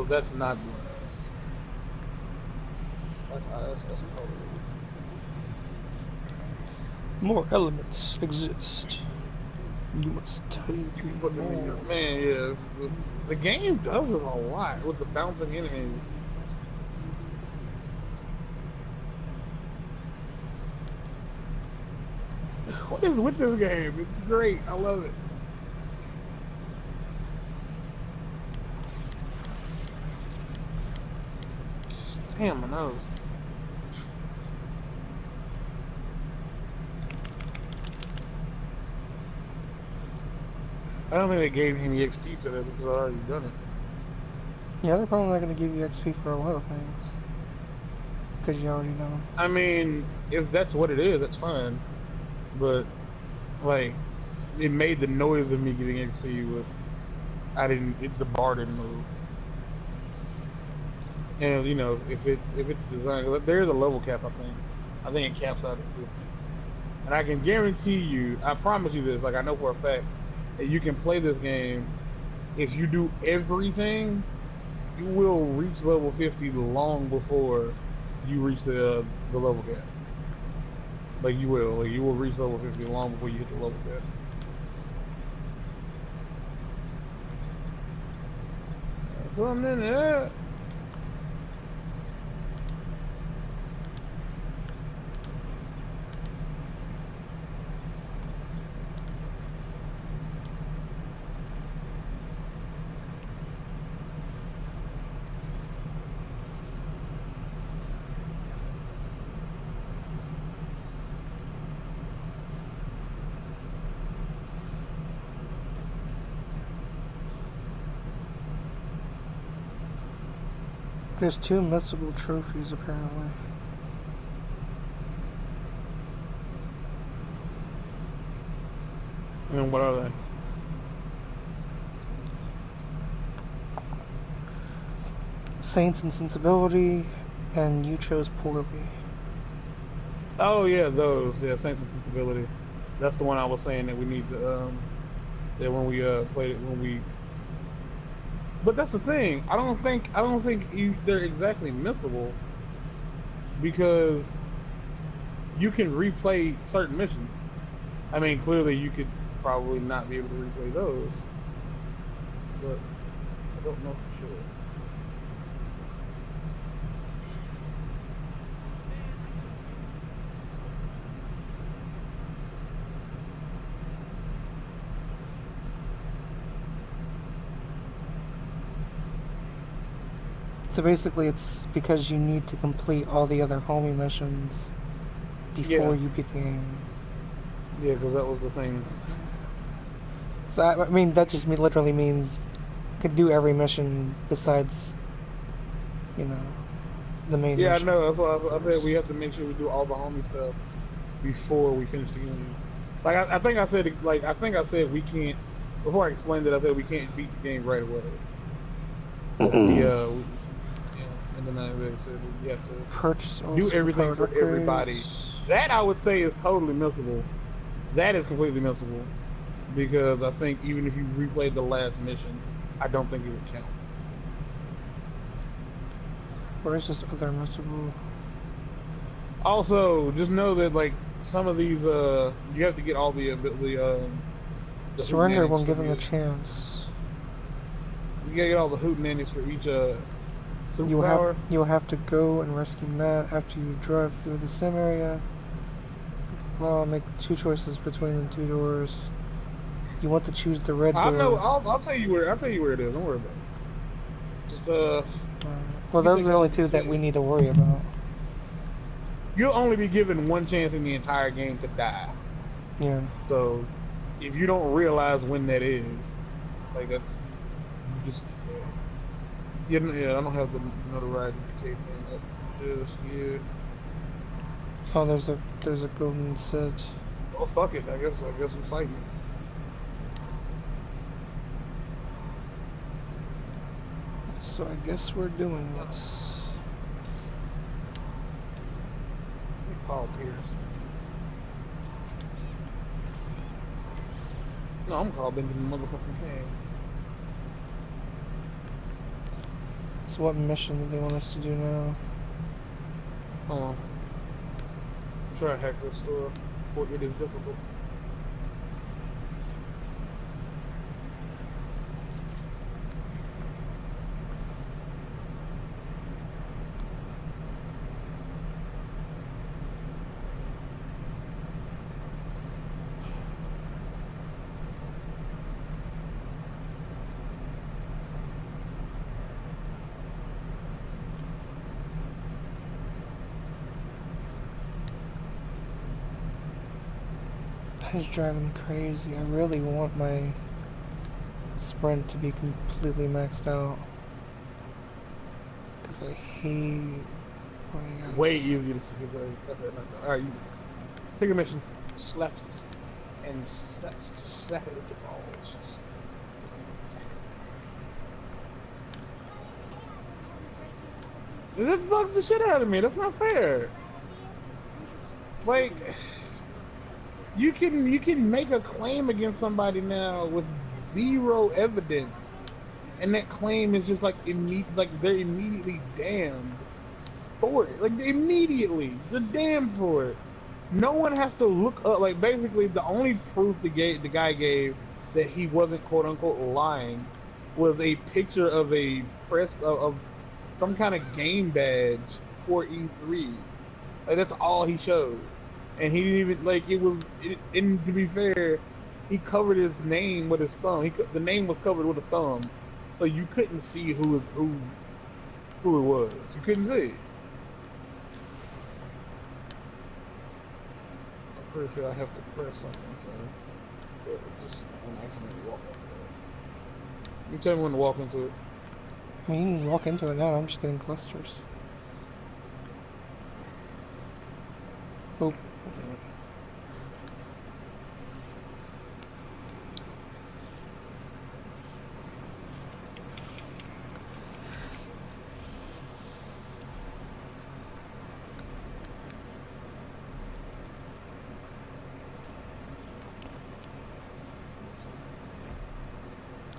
That's not blood. That's More elements exist. You must take You can put them in your more. man. Yes, the game does this a lot with the bouncing enemies. What is with this game? It's great. I love it. Damn, my nose. I don't think they gave me any XP for that because I already done it. Yeah, they're probably not going to give you XP for a lot of things. Because you already know. I mean, if that's what it is, that's fine. But, like, it made the noise of me getting XP with, the bar didn't move. And, you know, if it's designed, there's a level cap, I think it caps out at 50. And I can guarantee you, I promise you this, like, I know for a fact, that you can play this game, if you do everything, you will reach level 50 long before you reach the level cap. Like you will reach level 50 long before you hit the level cap. Something in there. There's 2 missable trophies apparently. And what are they? Saints and Sensibility, and You Chose Poorly. Oh yeah, those. Yeah, Saints and Sensibility. That's the one I was saying that we need to that when we played it when we. But that's the thing. I don't think they're exactly missable because you can replay certain missions. I mean, clearly you could probably not be able to replay those, but I don't know for sure. So basically it's because you need to complete all the other homie missions before you beat the game. Yeah, because that was the thing. So I mean, that just literally means you could do every mission besides, you know, the main Yeah, mission. I know. That's why I said we have to make sure we do all the homie stuff before we finish the game. Like I think I said we can't. Before I explained it, I said we can't beat the game right away. And then I said we have to Purchase do everything for everybody. That I would say is totally missable. That is completely missable because I think even if you replayed the last mission, I don't think it would count. Where's this other missable? Also, just know that like some of these, you have to get all the Surrender when hootenannies given for the chance. You gotta get all the hootenannies for each You superpower. will have to go and rescue Matt after you drive through the sim area. Make 2 choices between the 2 doors. You want to choose the red door. I know. I'll tell you where. I'll tell you where it is. Don't worry about it. Just well, those are the only 2 that we need to worry about. You'll only be given one chance in the entire game to die. Yeah. So, if you don't realize when that is, like that's just. Yeah, I don't have the notoriety case in it. Just yeah. Oh, there's a golden set. Oh fuck it! I guess we're fighting. So I guess we're doing this. Paul Pierce. No, I'm called Benjamin motherfucking King. So what mission do they want us to do now? Hold on. I'm trying to hack this store. it is difficult. It's driving me crazy. I really want my sprint to be completely maxed out. Because I hate running out. Way easier to see. Alright, you pick a mission, slap it, and slap it with your balls. This bugs the shit out of me. That's not fair. Like, you can make a claim against somebody now with zero evidence, and that claim is just like they're immediately damned for it. Like immediately, they're damned for it. No one has to look up. Like basically, the only proof the guy gave that he wasn't quote unquote lying was a picture of a press of some kind of game badge for E3. Like that's all he showed. And he didn't even, like, and to be fair, he covered his name with his thumb. The name was covered with a thumb, so you couldn't see who it was. You couldn't see. I'm pretty sure I have to press something, so just on accidentally walk into it. You tell me when to walk into it. I mean, you can walk into it now. I'm just getting clusters. Oh.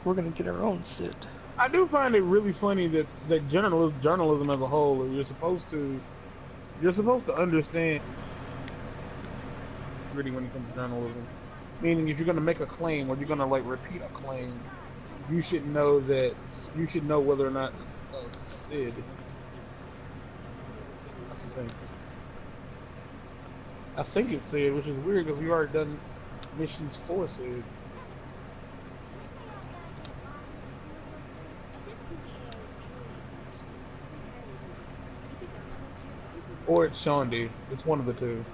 We're gonna get our own Sid. I do find it really funny that journalism as a whole, you're supposed to understand really when it comes to journalism. Meaning, if you're gonna make a claim or you're gonna like repeat a claim, you should know whether or not it's Sid. That's the thing. I think it's Sid, which is weird because we already done missions for Sid. Or it's Shondi. It's one of the two.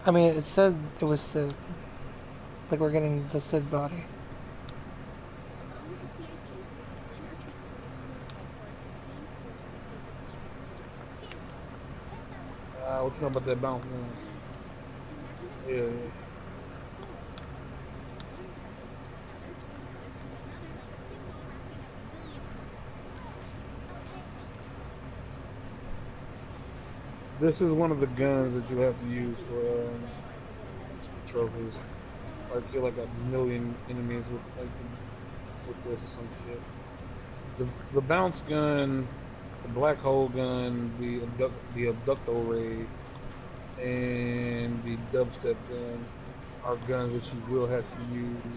I mean, it said it was Sid. Like we're getting the Sid body. What you know about that bounce gun? Yeah. This is one of the guns that you have to use for trophies. Like kill like 1,000,000 enemies with this or some shit. The bounce gun, the black hole gun, the abducto ray, and the dubstep gun are guns that you will have to use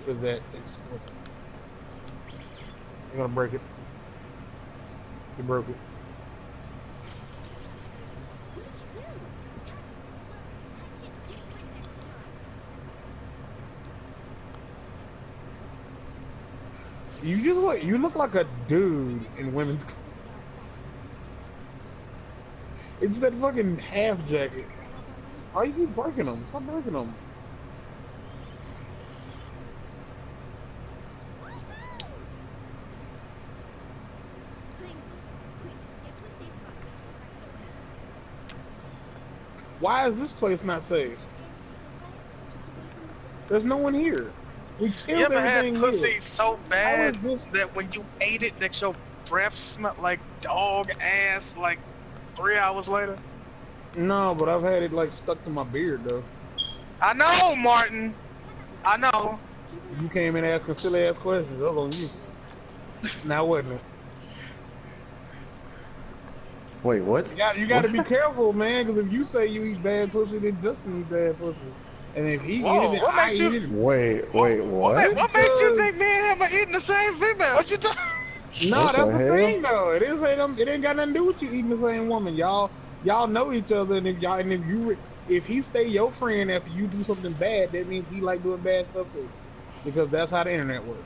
for that explicit. You're gonna break it. You broke it. You look like a dude in women's clothes. It's that fucking half jacket. Why you keep breaking them? Stop breaking them. Why is this place not safe? There's no one here. We killed You ever had everything pussy here. so bad that when you ate it, that your breath smelled like dog ass like 3 hours later? No, but I've had it like stuck to my beard though. I know, Martin. I know. You came in asking silly ass questions. That was on you. Now wasn't it? Wait, what? You got to be careful, man, because if you say you eat bad pussy, then Justin eat bad pussy. And if he Whoa, eat it, what I makes eat you- it. Wait, what? What makes you think me and him are eating the same female? What you talking? No, What that's the the hell? thing though. It ain't got nothing to do with you eating the same woman. Y'all know each other, and if he stay your friend after you do something bad, that means he like doing bad stuff too, because that's how the internet works.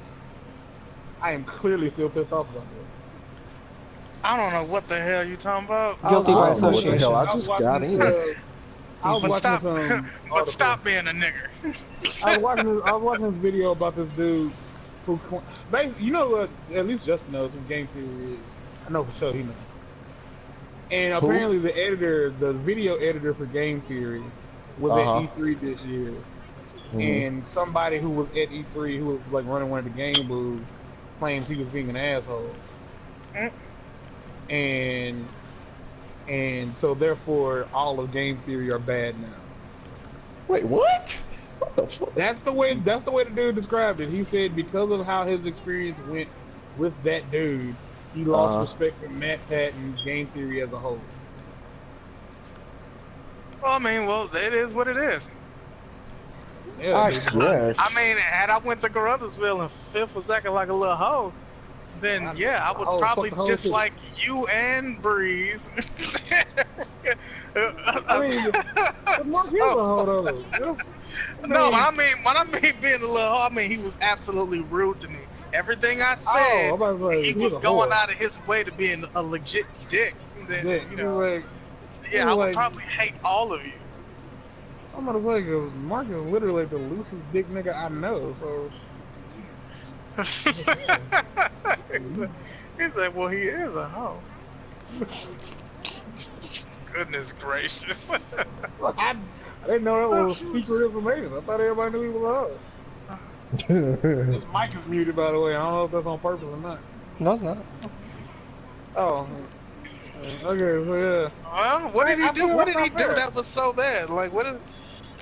I am clearly still pissed off about that. I don't know what the hell you talking about. Guilty I by don't know what the association. hell I was just watching got this, in. I was But watching stop, some. but stop being a nigger. I was watching this video about this dude who, basically, you know what? At least Justin knows who Game Theory is. I know for sure he knows. And Who? apparently the video editor for Game Theory was at E3 this year. And somebody who was at E3 who was like running one of the game booths claims he was being an asshole. And so therefore all of Game Theory are bad now. Wait, what? What the fuck? That's the way the dude described it. He said because of how his experience went with that dude, he lost respect for Matt Pat and Game Theory as a whole. Well, I mean, it is what it is. Yeah, I dude. guess. I mean, had I went to Caruthersville and Fifth was acting like a little hoe, then yeah, I would Oh, probably fuck the hoe, too. dislike you and Breeze. I mean, but Mark Hill's a hoe though. No, I mean, when I mean being a little hoe, I mean he was absolutely rude to me. Everything I said, I'm about to say, he he's was a going whore. out of his way to being a legit dick. Then, Yeah, you know, like, yeah, I would like- probably hate all of you. I'm gonna say, cause Mark is literally the loosest dick nigga I know. So He's like, well, he is a hoe. Goodness gracious. I didn't know that was secret information. I thought everybody knew he was a hoe. This mic is muted, by the way. I don't know if that's on purpose or not. No, it's not. Oh, okay, so yeah. Well, what did he do? What did he do that was so bad? Like, what?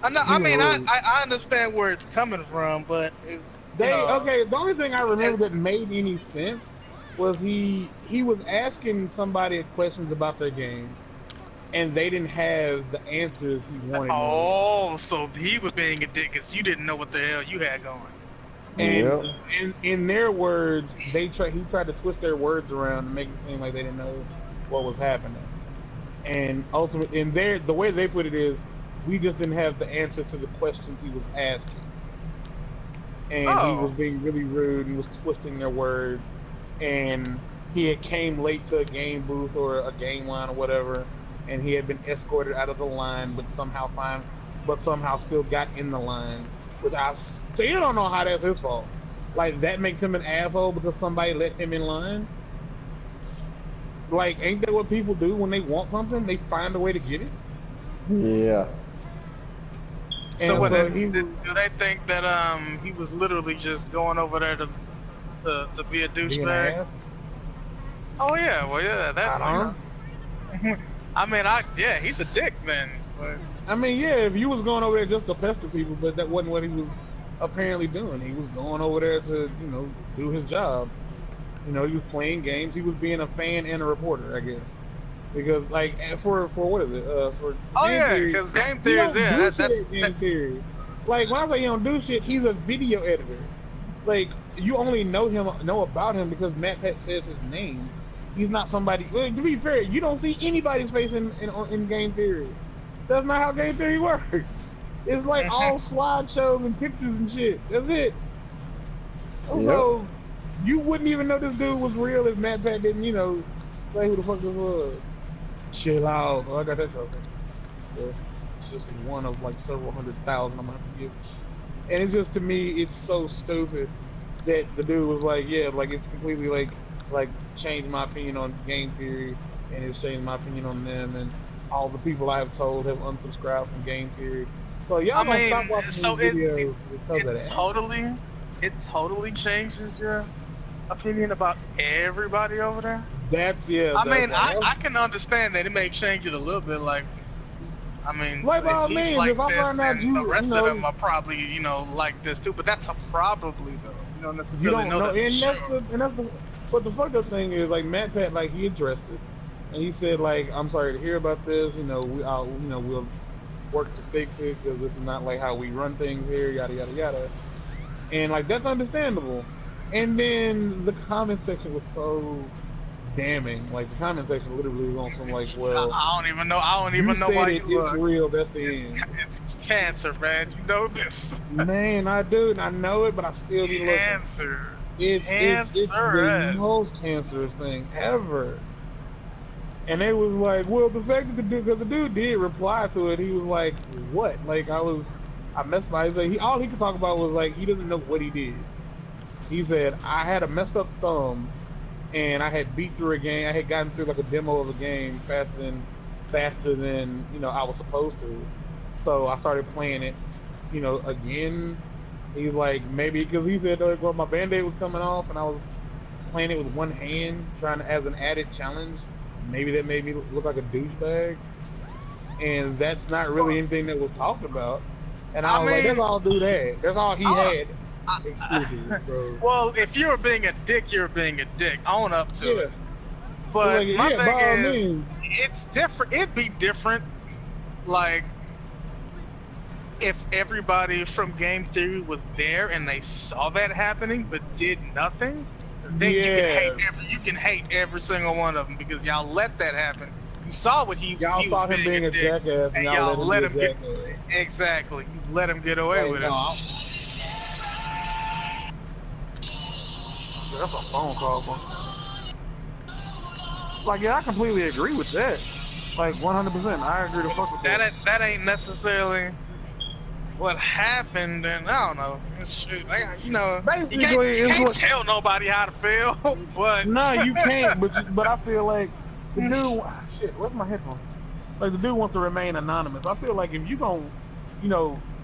I mean, I understand where it's coming from, but it's Okay, the only thing I remember that made any sense was he was asking somebody questions about their game, and they didn't have the answers he wanted. Oh, so he was being a dick because you didn't know what the hell you had going. And in their words, he tried to twist their words around to make it seem like they didn't know what was happening. And ultimately, the way they put it is, we just didn't have the answer to the questions he was asking. And he was being really rude and was twisting their words. And he had came late to a game booth or a game line or whatever, and he had been escorted out of the line, but somehow still got in the line. Which I still don't know how that's his fault. Like, that makes him an asshole because somebody let him in line. Like, ain't that what people do when they want something? They find a way to get it. Yeah. So And what? so Do they think that he was literally just going over there to be a being an douchebag? ass? Oh yeah, well yeah, that. I don't I mean, he's a dick then. But I mean, yeah, if you was going over there just to pester people, but that wasn't what he was apparently doing. He was going over there to, do his job. He was playing games. He was being a fan and a reporter, I guess. Because, like, for what is it? For Game Theory, because Game he Theory don't is do that's shit at Game Theory. Like, when I say he don't do shit, he's a video editor. Like, you only know about him because Matt Pat says his name. He's not somebody. Well, to be fair, you don't see anybody's face in Game Theory. That's not how Game Theory works. It's like all slideshows and pictures and shit. That's it. So you wouldn't even know this dude was real if Matt Pat didn't, say who the fuck this was. Chill out. Oh, I got that joke. It's just one of like several 100,000 I'm gonna have to give. And it's just, to me, it's so stupid that the dude was like, yeah, like it's completely like changed my opinion on Game Theory, and it's changed my opinion on them, and all the people I have told have unsubscribed from Game Theory. So y'all gonna stop watching these videos because of that. It totally changes your opinion about everybody over there. I can understand that it may change it a little bit. Like, I mean, Like, by all if he's means, like if I this, find out then the rest of them know- are probably, like this too. But that's a probably though. You don't You necessarily don't know know, that. and for that's sure. but the fucked up thing is, like, Matt Pat, like, he addressed it, And he said, like, I'm sorry to hear about this. You know, we'll work to fix it because this is not like how we run things here. Yada yada yada. And like that's understandable. And then the comment section was so damning. Like the comment section literally was on some like, well, I don't even know why it's real. That's the end. It's cancer, man. You know this. Man, I do, and I know it, but I still be looking. Cancer. It's the most cancerous thing ever. And they was like, well, the fact that because the dude did reply to it, he was like, what? Like I messed my. All he could talk about was like he doesn't know what he did. He said I had a messed up thumb, and I had beat through a game. I had gotten through like a demo of a game faster than I was supposed to. So I started playing it, again. He's like maybe because he said well my band-aid was coming off, and I was playing it with one hand, trying to as an added challenge. Maybe that made me look like a douchebag, and that's not really anything that was talked about. And I was like, that's all do that. That's all he had exclusively. So. Well, if you were being a dick, you're being a dick. Own up to it. But my thing is, it's different. It'd be different, like, if everybody from Game Theory was there and they saw that happening but did nothing. Then you can hate every single one of them because y'all let that happen. You saw what he saw him being a jackass, and y'all let him get exactly. You let him get away with it. That's a phone call. Like, yeah, I completely agree with that. Like, 100%. I agree to fuck with that. That ain't necessarily what happened, and I don't know. Shit, basically, you can't tell nobody how to feel, but no, you can't. But I feel like the dude. Shit, where's my headphones? Like the dude wants to remain anonymous. I feel like if you gonna,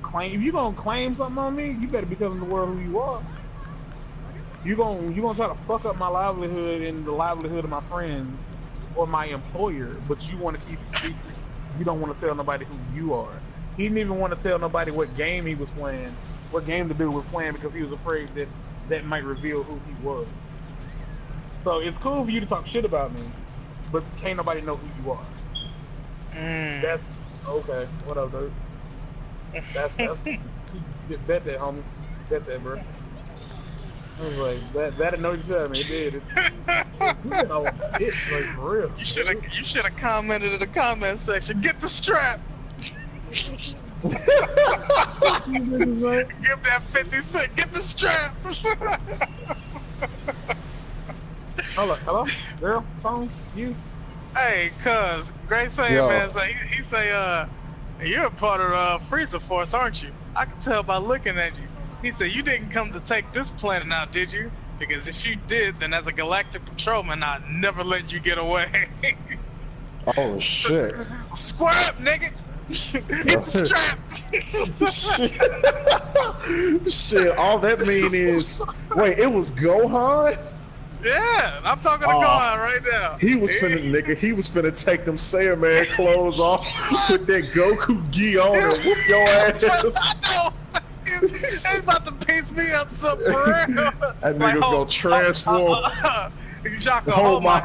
claim something on me, you better be telling the world who you are. You gonna try to fuck up my livelihood and the livelihood of my friends or my employer, but you want to keep it secret. You don't want to tell nobody who you are. He didn't even want to tell nobody what game he was playing, what game the dude was playing, because he was afraid that might reveal who he was. So it's cool for you to talk shit about me, but can't nobody know who you are. That's okay. What up, dude? That's bet that, homie. Bet that, bro. I was like, that annoyed you at me. It did. It's like for real. You should have commented in the comment section. Get the strap. Give that 50 cents. Get the strap. Hello, girl, phone, you. Hey, cuz Great saying, man. He say, you're a part of Freezer Force, aren't you? I can tell by looking at you. He said, you didn't come to take this planet out, did you? Because if you did, then as a galactic patrolman, I'd never let you get away. Oh shit! Square up, nigga. Hit the strap. Shit, all that mean is, wait, it was Gohan? Yeah, I'm talking to Gohan right now. He was finna take them Saiyaman clothes off, put that Goku gi on and whoop your ass. I know. He's about to piece me up some for real. That nigga's gonna transform. Jocko, hold my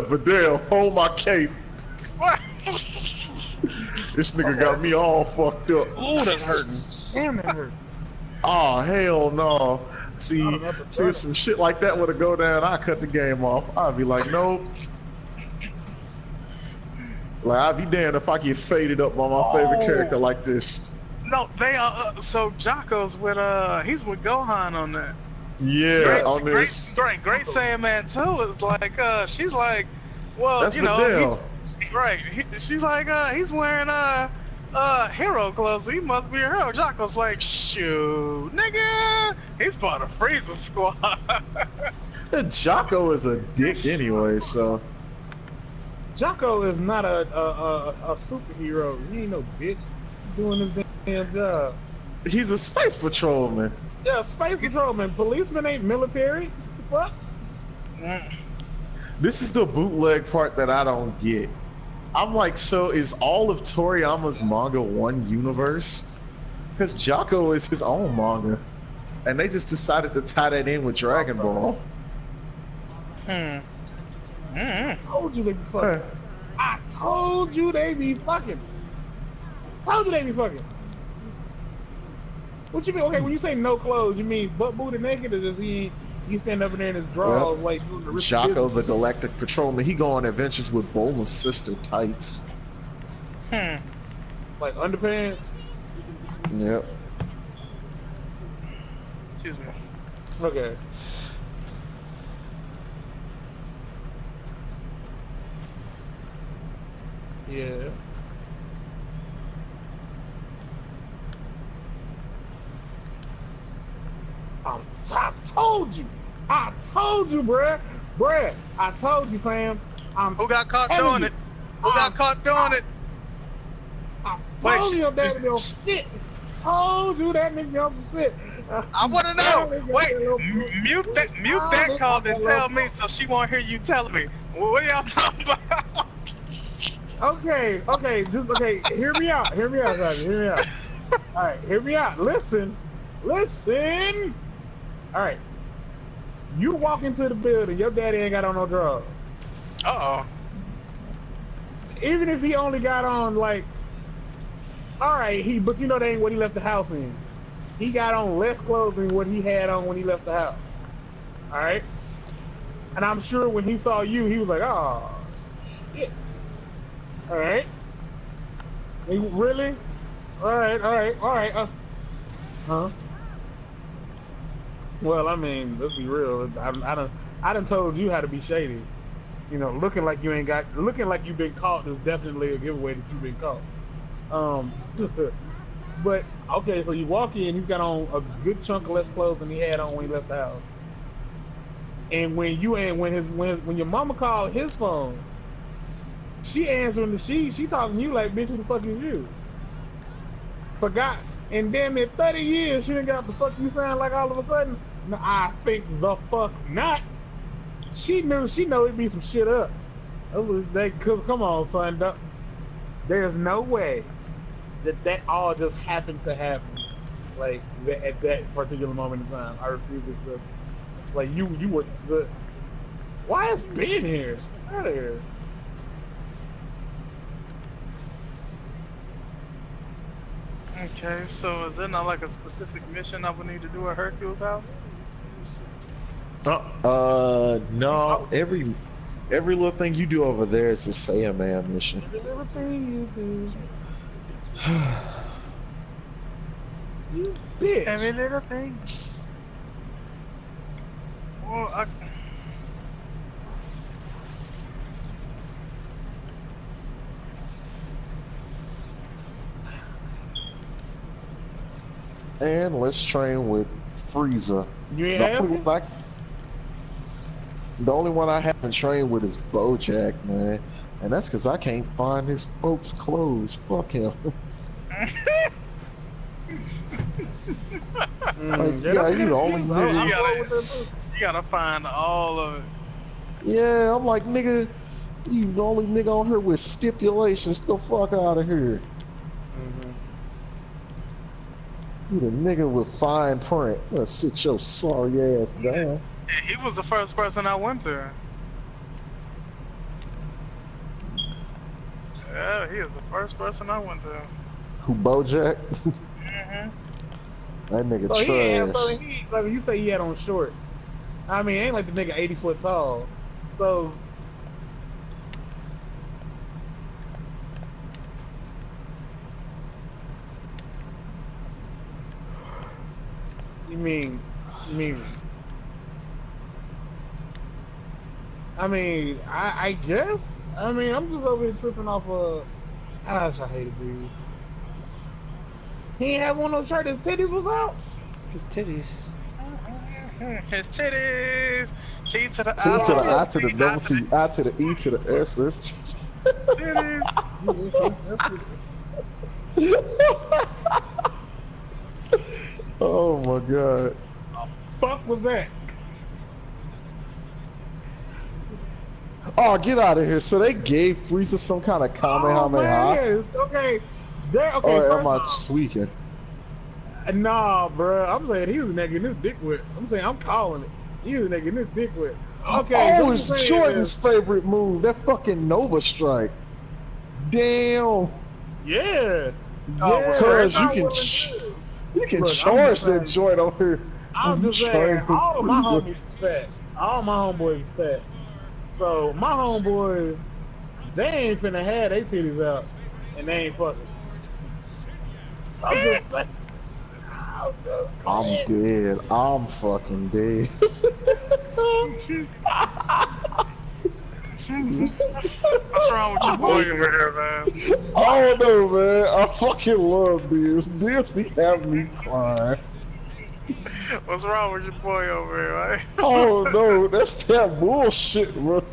Vidal, hold my cape. This nigga got me all fucked up. Ooh, that's hurting. Damn, that hurts. Oh, hell no. See, if some shit like that would've go down, I'd cut the game off. I'd be like, nope. Like, I'd be damned if I get faded up by my favorite character like this. No, they are, so Jocko's with, he's with Gohan on that. Yeah, on this. Great Saiyaman 2 is like, she's like, well, that's Vidal. She's like, he's wearing, hero clothes, so he must be a hero. Jocko's like, shoot, nigga, he's part of Freezer Squad. Jocko is a dick anyway, so. Jocko is not a superhero. He ain't no bitch. He's doing his damn job. He's a space patrolman. Yeah, space patrolman. Policemen ain't military. What the fuck? This is the bootleg part that I don't get. I'm like, so is all of Toriyama's manga one universe? Because Jocko is his own manga. And they just decided to tie that in with Dragon Ball. I told you they be fucking. I told you they be fucking. Told you they be fucking. What you mean? Okay, when you say no clothes, you mean butt booty naked, or does he stand up in there in his drawers like doing the Jocko, the Galactic Patrolman, he go on adventures with Bulma's sister tights. Like underpants? Yep. Excuse me. Okay. Yeah. I told you, bruh. Bruh, I told you, fam. Who got caught doing it? Who got caught doing it? I told you that nigga on shit. Told you that nigga on some shit. I want to know. Wait, mute that call and tell me so she won't hear you telling me. What are y'all talking about? Okay, hear me out, guys, hear me out. Alright, hear me out. Listen. Alright. You walk into the building, your daddy ain't got on no drugs. Uh-oh. Even if he only got on, like, alright, but you know that ain't what he left the house in. He got on less clothes than what he had on when he left the house. Alright? And I'm sure when he saw you, he was like, oh, shit. Alright? Really? Alright. Huh? Well, I mean, let's be real. I done told you how to be shady. You know, looking like you've been caught is definitely a giveaway that you've been caught. But okay, so you walk in, he's got on a good chunk of less clothes than he had on when he left the house. And when your mama called his phone, she answering she talking to you like, bitch, who the fuck is you? Forgot. And damn it, 30 years, she done got the fuck you sound like all of a sudden. No, I think the fuck not. She know it'd be some shit up. Cause come on, son, there's no way that all just happened to happen, like at that particular moment in time. I refuse to accept. Like you were the. Why is Ben here? Get out of here. Okay, so is there not like a specific mission I would need to do at Hercule's house? No. Every little thing you do over there is a Saiyaman mission. Every little thing you do. You bitch. Every little thing. Well, And let's train with Frieza. You ain't asking? The only one I haven't trained with is Bojack, man. And that's because I can't find his folks' clothes. Fuck him. Yeah, you the only nigga. You gotta find all of it. Yeah, I'm like, nigga, you the only nigga on here with stipulations. The fuck out of here. You the nigga with fine print. Let's sit your sorry ass down. He was the first person I went to. Yeah, he is the first person I went to. Who, Bojack? That nigga trash. Like you say, he had on shorts. I mean, ain't like the nigga 80 foot tall. So. You mean, I guess. I mean, I'm just over here tripping off of. Gosh, I hate it, dude. He ain't have one of those shirts. His titties was out. His titties. His titties. T to the T to the I to the double T, I to the E to the S. Titties. Oh my god. Fuck was that? Oh, get out of here. So they gave Frieza some kind of Kamehameha? Okay. Or am I tweaking? Nah, bro. I'm saying he was a nigga in his dick with. I'm saying I'm calling it. He was a nigga in his dick with. Okay, Oh, it's Jordan's favorite move. That fucking Nova Strike. Damn. Yeah. Because you can charge that joint over here. I'm just saying, all of my homies is fat. All my homeboys is fat. So my homeboys, they ain't finna have their titties out, and they ain't fucking. I'm just saying. I'm dead. I'm fucking dead. What's wrong with your boy over here, man? I don't know, man. I fucking love this. This be having me crying. What's wrong with your boy over here, right? Oh no, that's that bullshit, bro.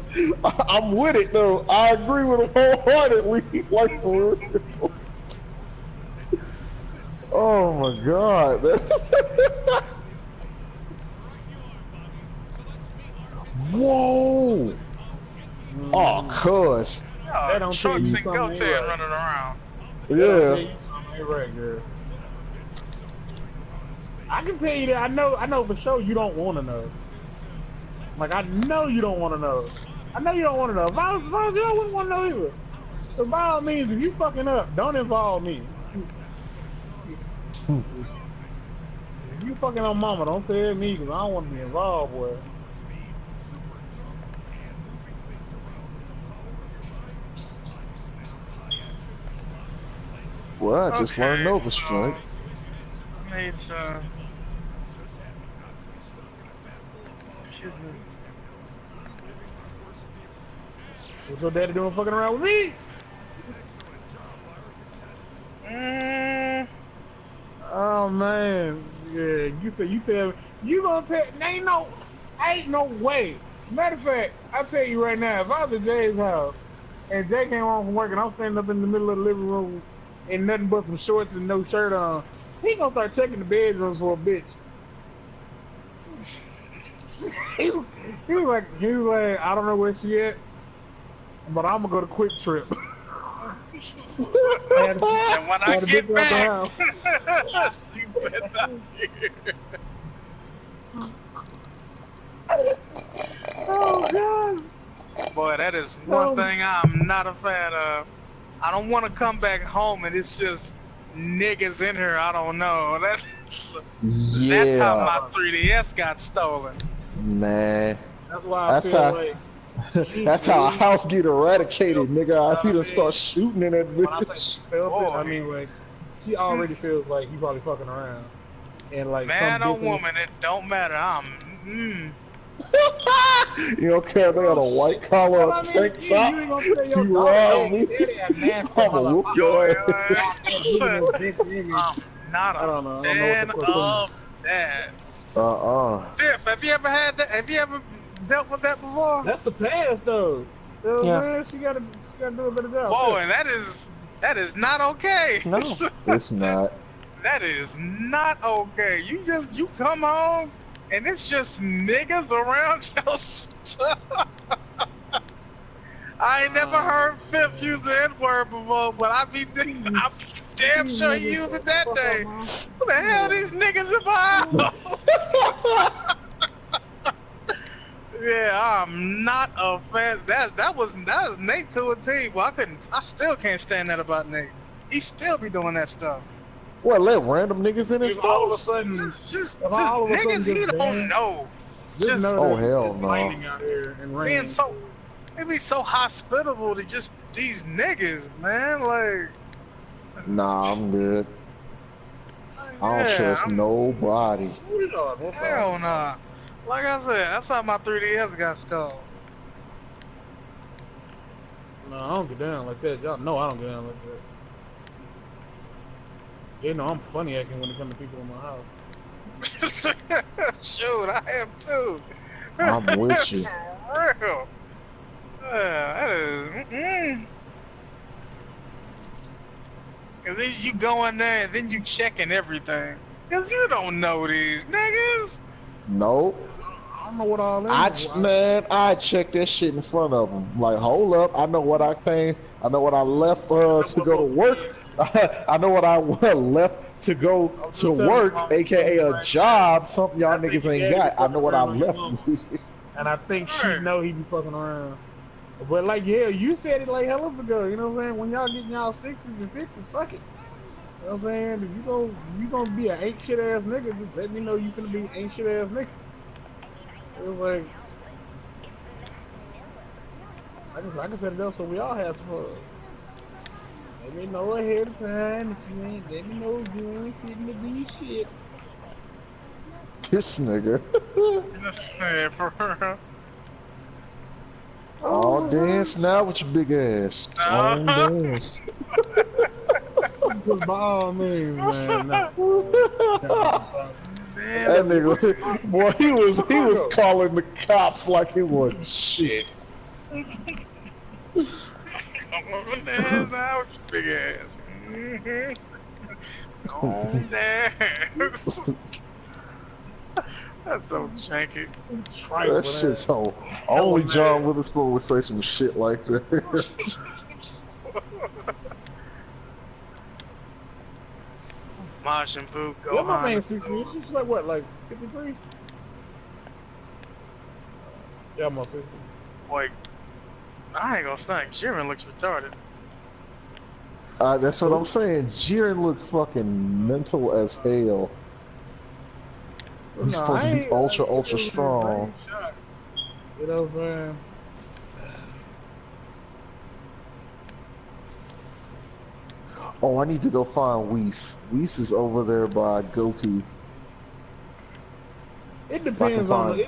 I'm with it though. I agree with him wholeheartedly. Like for real. Oh my god. Whoa. Oh, cuz. Trucks and Goten running around. Yeah. Right, girl. I can tell you that I know for sure you don't want to know. Like I know you don't want to know. I know you don't want to know. If I was you, I wouldn't want to know either. So by all means, if you fucking up, don't involve me. If you fucking on mama, don't tell me because I don't want to be involved, boy. Well, I just learned Nova Strike. I need to... What's your daddy doing fucking around with me? Oh man, yeah. You say you tell me you gonna tell? Ain't no way. Matter of fact, I'll tell you right now. If I was at Jay's house and Jay came home from work and I'm standing up in the middle of the living room in nothing but some shorts and no shirt on, he gonna start checking the bedrooms for a bitch. he was like, I don't know where she at, but I'm gonna go to Quick Trip. And when I get back, she better not hear. Oh god! Boy, that is one thing I'm not a fan of. I don't want to come back home and it's just niggas in here. I don't know. That's how my 3DS got stolen. Man, that's why I feel like. That's how a house get eradicated, nigga. I done start shooting in that bitch. When I say she felt it, I mean like she already feels like you probably fucking around, and like man or woman, it don't matter. You don't care they got a white collar or tank top. You round me, I'ma whoop your ass. I'm not a fan of that. Fifth, have you ever had that? Have you ever dealt with that before? That's the past though. Yeah. Man, she gotta do a better job. Boy, that is not okay. No, it's not. That is not okay. You come home and it's just niggas around your stuff. I ain't never heard Fifth use the N-word before, but I'm damn sure he used it that day. Who the hell these niggas in my house? Yeah, I'm not a fan. That was Nate to a T. Well, I still can't stand that about Nate. He still be doing that stuff. What, let random niggas in his house? All of a sudden, just niggas he don't know. Just oh hell no. Out here and being they be so hospitable to just these niggas, man. Like, nah, I'm good. I don't trust nobody. Hell nah. Like I said, that's how my 3DS got stolen. No, I don't get down like that. Y'all know I don't get down like that. They know I'm funny acting when it comes to people in my house. Shoot, I am too. I'm with you. For real. That is. And then you go in there and then you checking everything. Cause you don't know these niggas. Nope. I don't know what all that is. I check that shit in front of them. Like, hold up, I know what I came. I know what I left to go to work. I know what I left to go to work, aka a job. Something y'all niggas ain't got. I know what I left with. And I think she know he be fucking around. But like, yeah, you said it like hell ago. You know what I'm saying? When y'all getting y'all 60s and 50s, fuck it. You know what I'm saying? If you gonna be an ain't shit ass nigga, just let me know you finna be ain't shit ass nigga. It was like, I can set it up so we all have some fun. Let me know ahead of time if you ain't. Let me know if you ain't fitting to be shit. This nigga. This man, for real. Oh, dance now with your big ass. Oh, dance. By all means, man. No. That nigga, boy, he was calling the cops like it wasn't shit. Come on, dance now with your big ass. Oh, dance. That's so janky. That shit's so. Only John Witherspoon would say some shit like that. Majin Buu, Gohan. What my man 60? She's like what, like 53? Yeah, I'm on 60. Like, I ain't gonna stunt. Jiren looks retarded. That's what I'm saying. Jiren looked fucking mental as hell. He's supposed to be ultra strong. You know what I'm saying? Oh, I need to go find Whis. Whis is over there by Goku. It depends on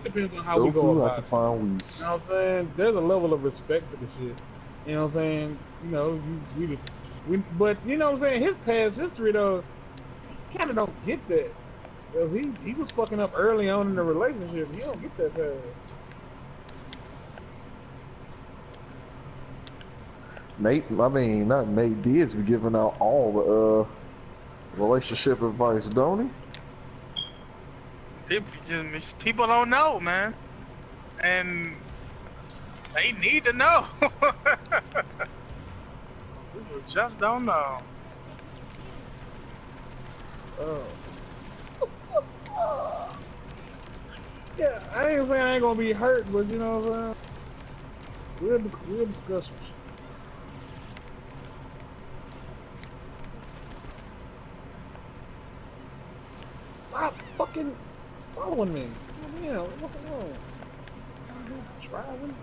how we go about I can find Whis. You know what I'm saying? There's a level of respect to the shit. You know what I'm saying? You know, but you know what I'm saying? His past history though, you kind of don't get that. Because he was fucking up early on in the relationship. You don't get that pass. Not Nate Diaz be giving out all the relationship advice, don't he? People don't know, man. And they need to know. People just don't know. Yeah, I ain't saying I ain't gonna be hurt, but you know what I'm saying? We'll discuss it. Stop fucking following me. Yeah, what's wrong? Driving.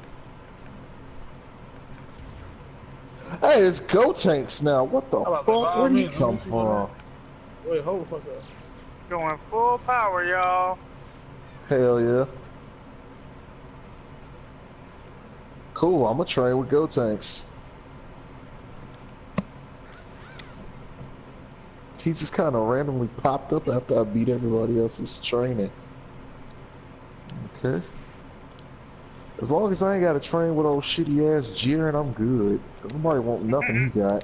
Hey, it's Gotenks now. What the fuck? Where'd he come from? Wait, hold the fuck up. Going full power, y'all. Hell yeah. Cool, I'm gonna train with Gotenks. He just kind of randomly popped up after I beat everybody else's training. Okay. As long as I ain't gotta train with old shitty ass Jiren, I'm good. Nobody want nothing he got.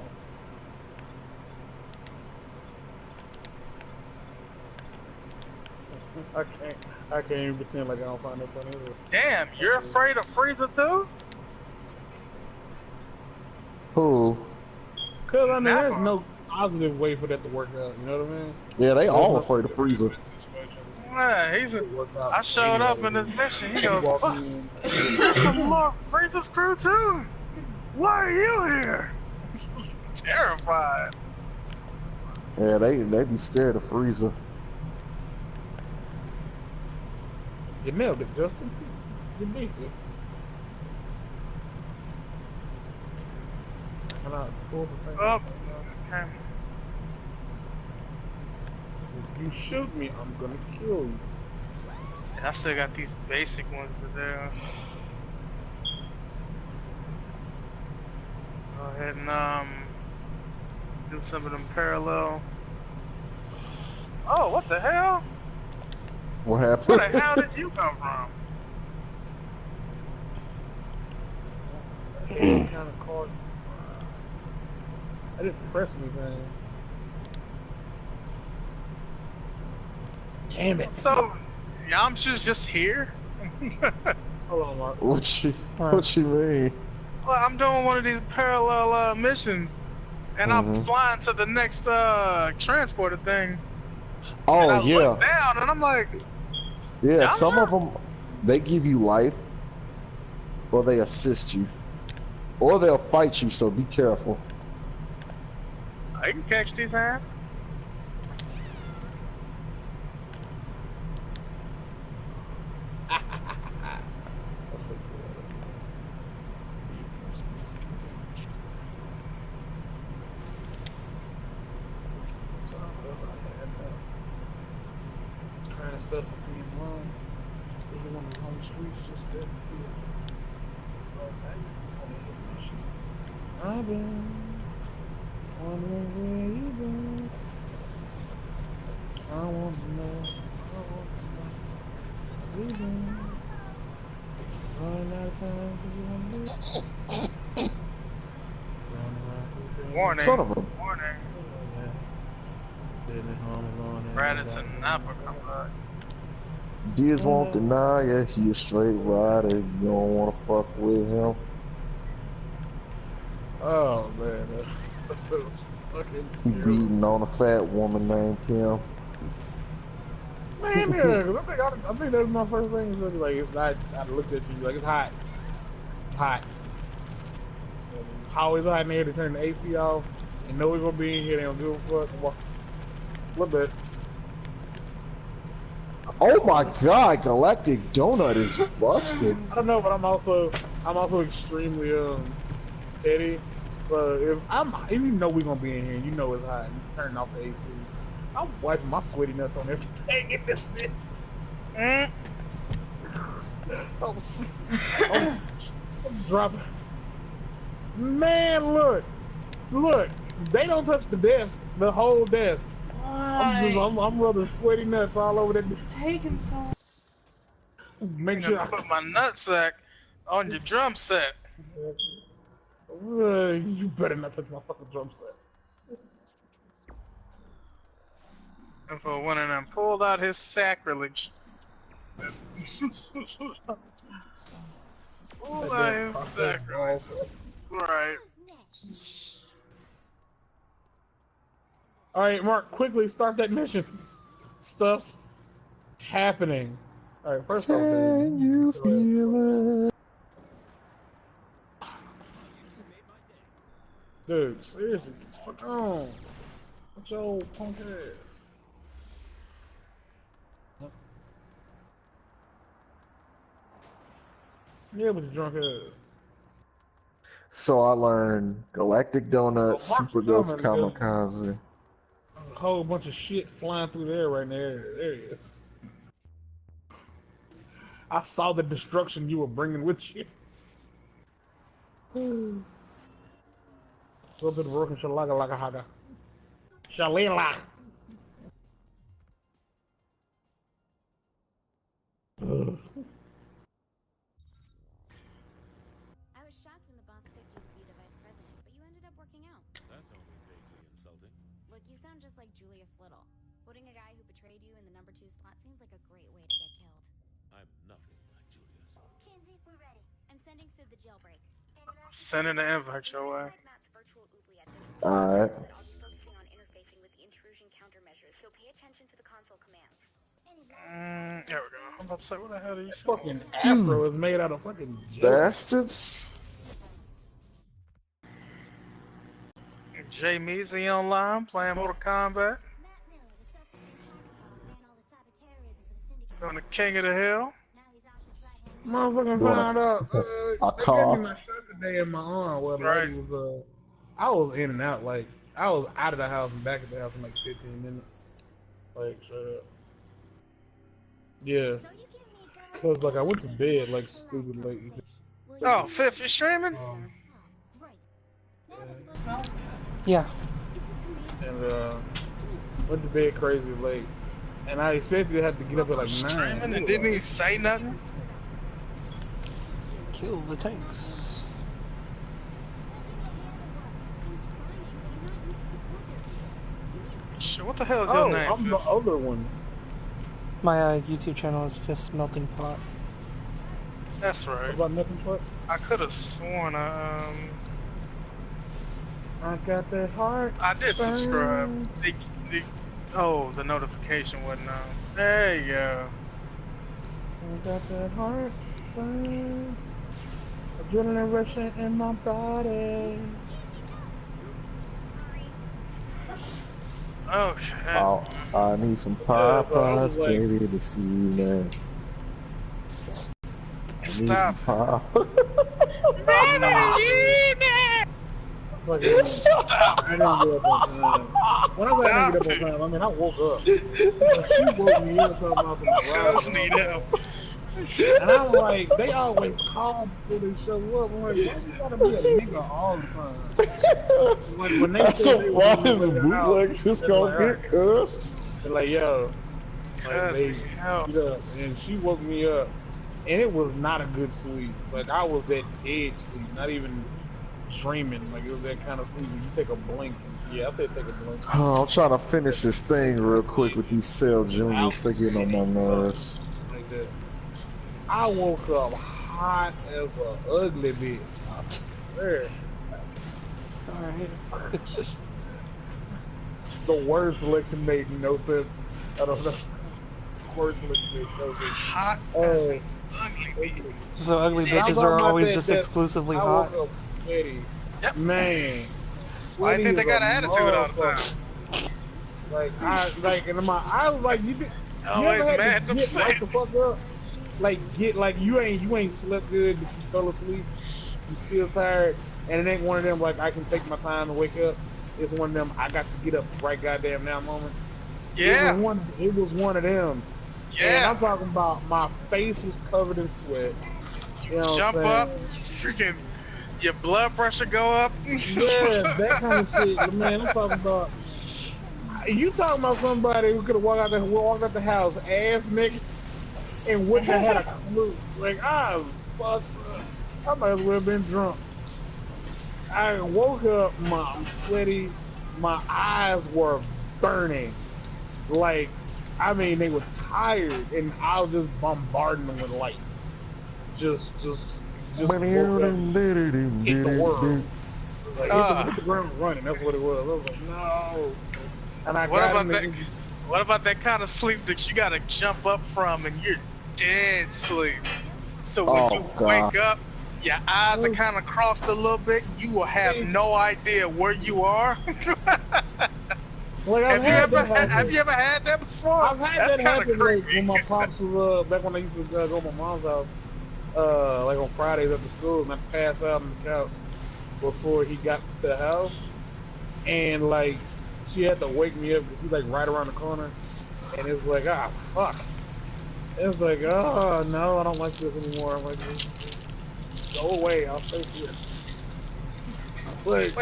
I can't even pretend like I don't find that funny either. Damn, you're afraid of Frieza too? Who? Cause I mean, there's no positive way for that to work out. You know what I mean? Yeah, they all afraid of Frieza. Yeah, I showed up in this mission. He goes, "Come on, Frieza's crew too. Why are you here?" Terrified. Yeah, they be scared of Frieza. You nailed it, Justin. You beat it. Oh, okay. If you shoot me, I'm gonna kill you. I still got these basic ones to do. Go ahead and do some of them parallel. Oh, what the hell? What happened? Where the hell did you come from? Kind of caught. I didn't press anything. Damn it! So, Yamcha's just here? Hold on, Mark. What you mean? Well, I'm doing one of these parallel missions, and I'm flying to the next transporter thing. Oh, and I yeah. look down, and I'm like, yeah, Yamcha? some of them, they give you life, or they assist you, or they'll fight you. So be careful. I can catch these hands. Stuff being wrong. Even on the home streets, just there. I've been wondering where you've been. I want to know. Where you been? Running out of time because you want to Warning. Son of a. Warning. Raditz and Napa come back. Diaz won't deny ya, he a straight rider. You don't wanna fuck with him. Oh man, that's fucking He beating on a fat woman named Kim. Man, yeah, 'cause I think that's my first thing. Is like, it's not. I looked at you like it's hot. It's hot. How is hot in here to turn the AC off and know we're gonna be in here? They don't give a fuck. Well, a little bit. Oh my god, Galactic Donut is busted. I don't know, but I'm also extremely petty. So if you know we're gonna be in here, you know it's hot, and you turn off the AC. I'm wiping my sweaty nuts on everything in this bitch. I'm dropping. Man, look, they don't touch the desk, the whole desk. I'm rubbing sweaty nuts all over that. It's taking so long. Make sure I put my nutsack on your drum set. You better not touch my fucking drum set. And for one of them pulled out his sacrilege. Pulled out his sacrilege. Right. Alright, Mark, quickly start that mission. Stuff's happening. Alright, first off, Can you feel it? dude, seriously, get the fuck on. What's your old punk ass? Yeah, with your drunk ass. So I learned Galactic Donut, Super Ghost Kamikaze. A whole bunch of shit flying through the air right now. There he is. I saw the destruction you were bringing with you. Go to the broken shalaga like a haga. Shalila. I was shocked when the boss picked you to be the vice president, but you ended up working out. That's only vaguely insulting. Look, you sound just like Julius Little. Putting a guy who betrayed you in the number 2 slot seems like a great way to get killed. I'm nothing like Julius. Kinsey, we're ready. I'm sending Sid the jailbreak. Sending the invite your way. Alright. I'll be focusing on interfacing with the intrusion countermeasures, so pay attention to the console commands. There we go. I'm about to say, what the hell are you saying? Fucking afro is made out of fucking jelly. Bastards. Jay Measy online playing Mortal Kombat. On the King of the Hill. Motherfucking found out. I call. My shot today in my arm. Well, right. I was in and out. Like, I was out of the house and back at the house in like 15 minutes. Like, straight up. Yeah. Cause like I went to bed like stupid late. Oh, Fifth, you streaming? Yeah. And went to bed crazy late. And I expected to have to get up at like 9. Streaming and didn't even say nothing? Kill the tanks. Shit, what the hell is your name? I'm the other one. My YouTube channel is Fist Melting Pot. That's right. What about nothing but? I could have sworn I got that heart. I did subscribe. The notification wasn't on. There you go. I got that heart. Adrenaline rushing in my body. Okay. Oh, I need some Popeyes, baby, this evening. I need some Stop. Popeyes. Stop! I didn't get up on time. When I say I didn't get up on time, I mean I woke up. She woke me up talking about some Cuz need help. and I'm like, they always call before they show up. I'm like, why you gotta be a nigga all the time? Like when they That's say so they why was is a in the bootleg house, just they're gonna like, get cuz? they're like, yo, like, they Cuz need help. get up, and she woke me up, and it was not a good sleep. Like I was that dead sleep, not even dreaming. Like it was that kind of sleep where you take a blink. Yeah, I said take a blink. Oh, I'm trying to finish this thing real quick with these Cell Juniors. They getting on my nerves. Like that. I woke up hot as a ugly bitch. I swear. Alright. The word selection made no sense. I don't know. Word selection made no sense. Hot as an ugly. So ugly I'm bitches talking are about always that- just that- exclusively I hot. woke up sweaty. Yep. Man. Why do you think they Sweaty got as an a attitude all the time? Like, and I was like, you Always ever had mad, to I'm get saying. right the fuck up? Like, you ain't slept good, but you fell asleep. You still tired, and it ain't one of them like I can take my time to wake up. It's one of them I got to get up right goddamn now moment. Yeah. It was one of them. And Yeah. I'm talking about my face was covered in sweat. You know Jump what I'm up, saying? freaking, your blood pressure go up. Yeah, that kind of shit. Man, I'm talking about. You talking about somebody who could have walked out the house ass naked and wouldn't have had a clue. Like, I was fucked up. I might as well have been drunk. I woke up, I'm sweaty. My eyes were burning. Like, I mean, they were tired, and I was just bombarding them with light. Just woke up, hit the world. Like, hit the ground running. That's what it was. I was like, no. And I What got about in that? What about that kind of sleep that you gotta jump up from and you're dead sleep? So when you wake up, your eyes are kind of crossed a little bit. You will have no idea where you are. Like, have you ever had that before? I've had That's that kind happen of like, creepy. when my pops was back when I used to go to my mom's house, like on Fridays after school, and I'd pass out on the couch before he got to the house, and like she had to wake me up because he's like right around the corner, and it's like, ah, fuck. It's like, oh no, I don't like this anymore. I'm like, go away, I'll stay here. Like,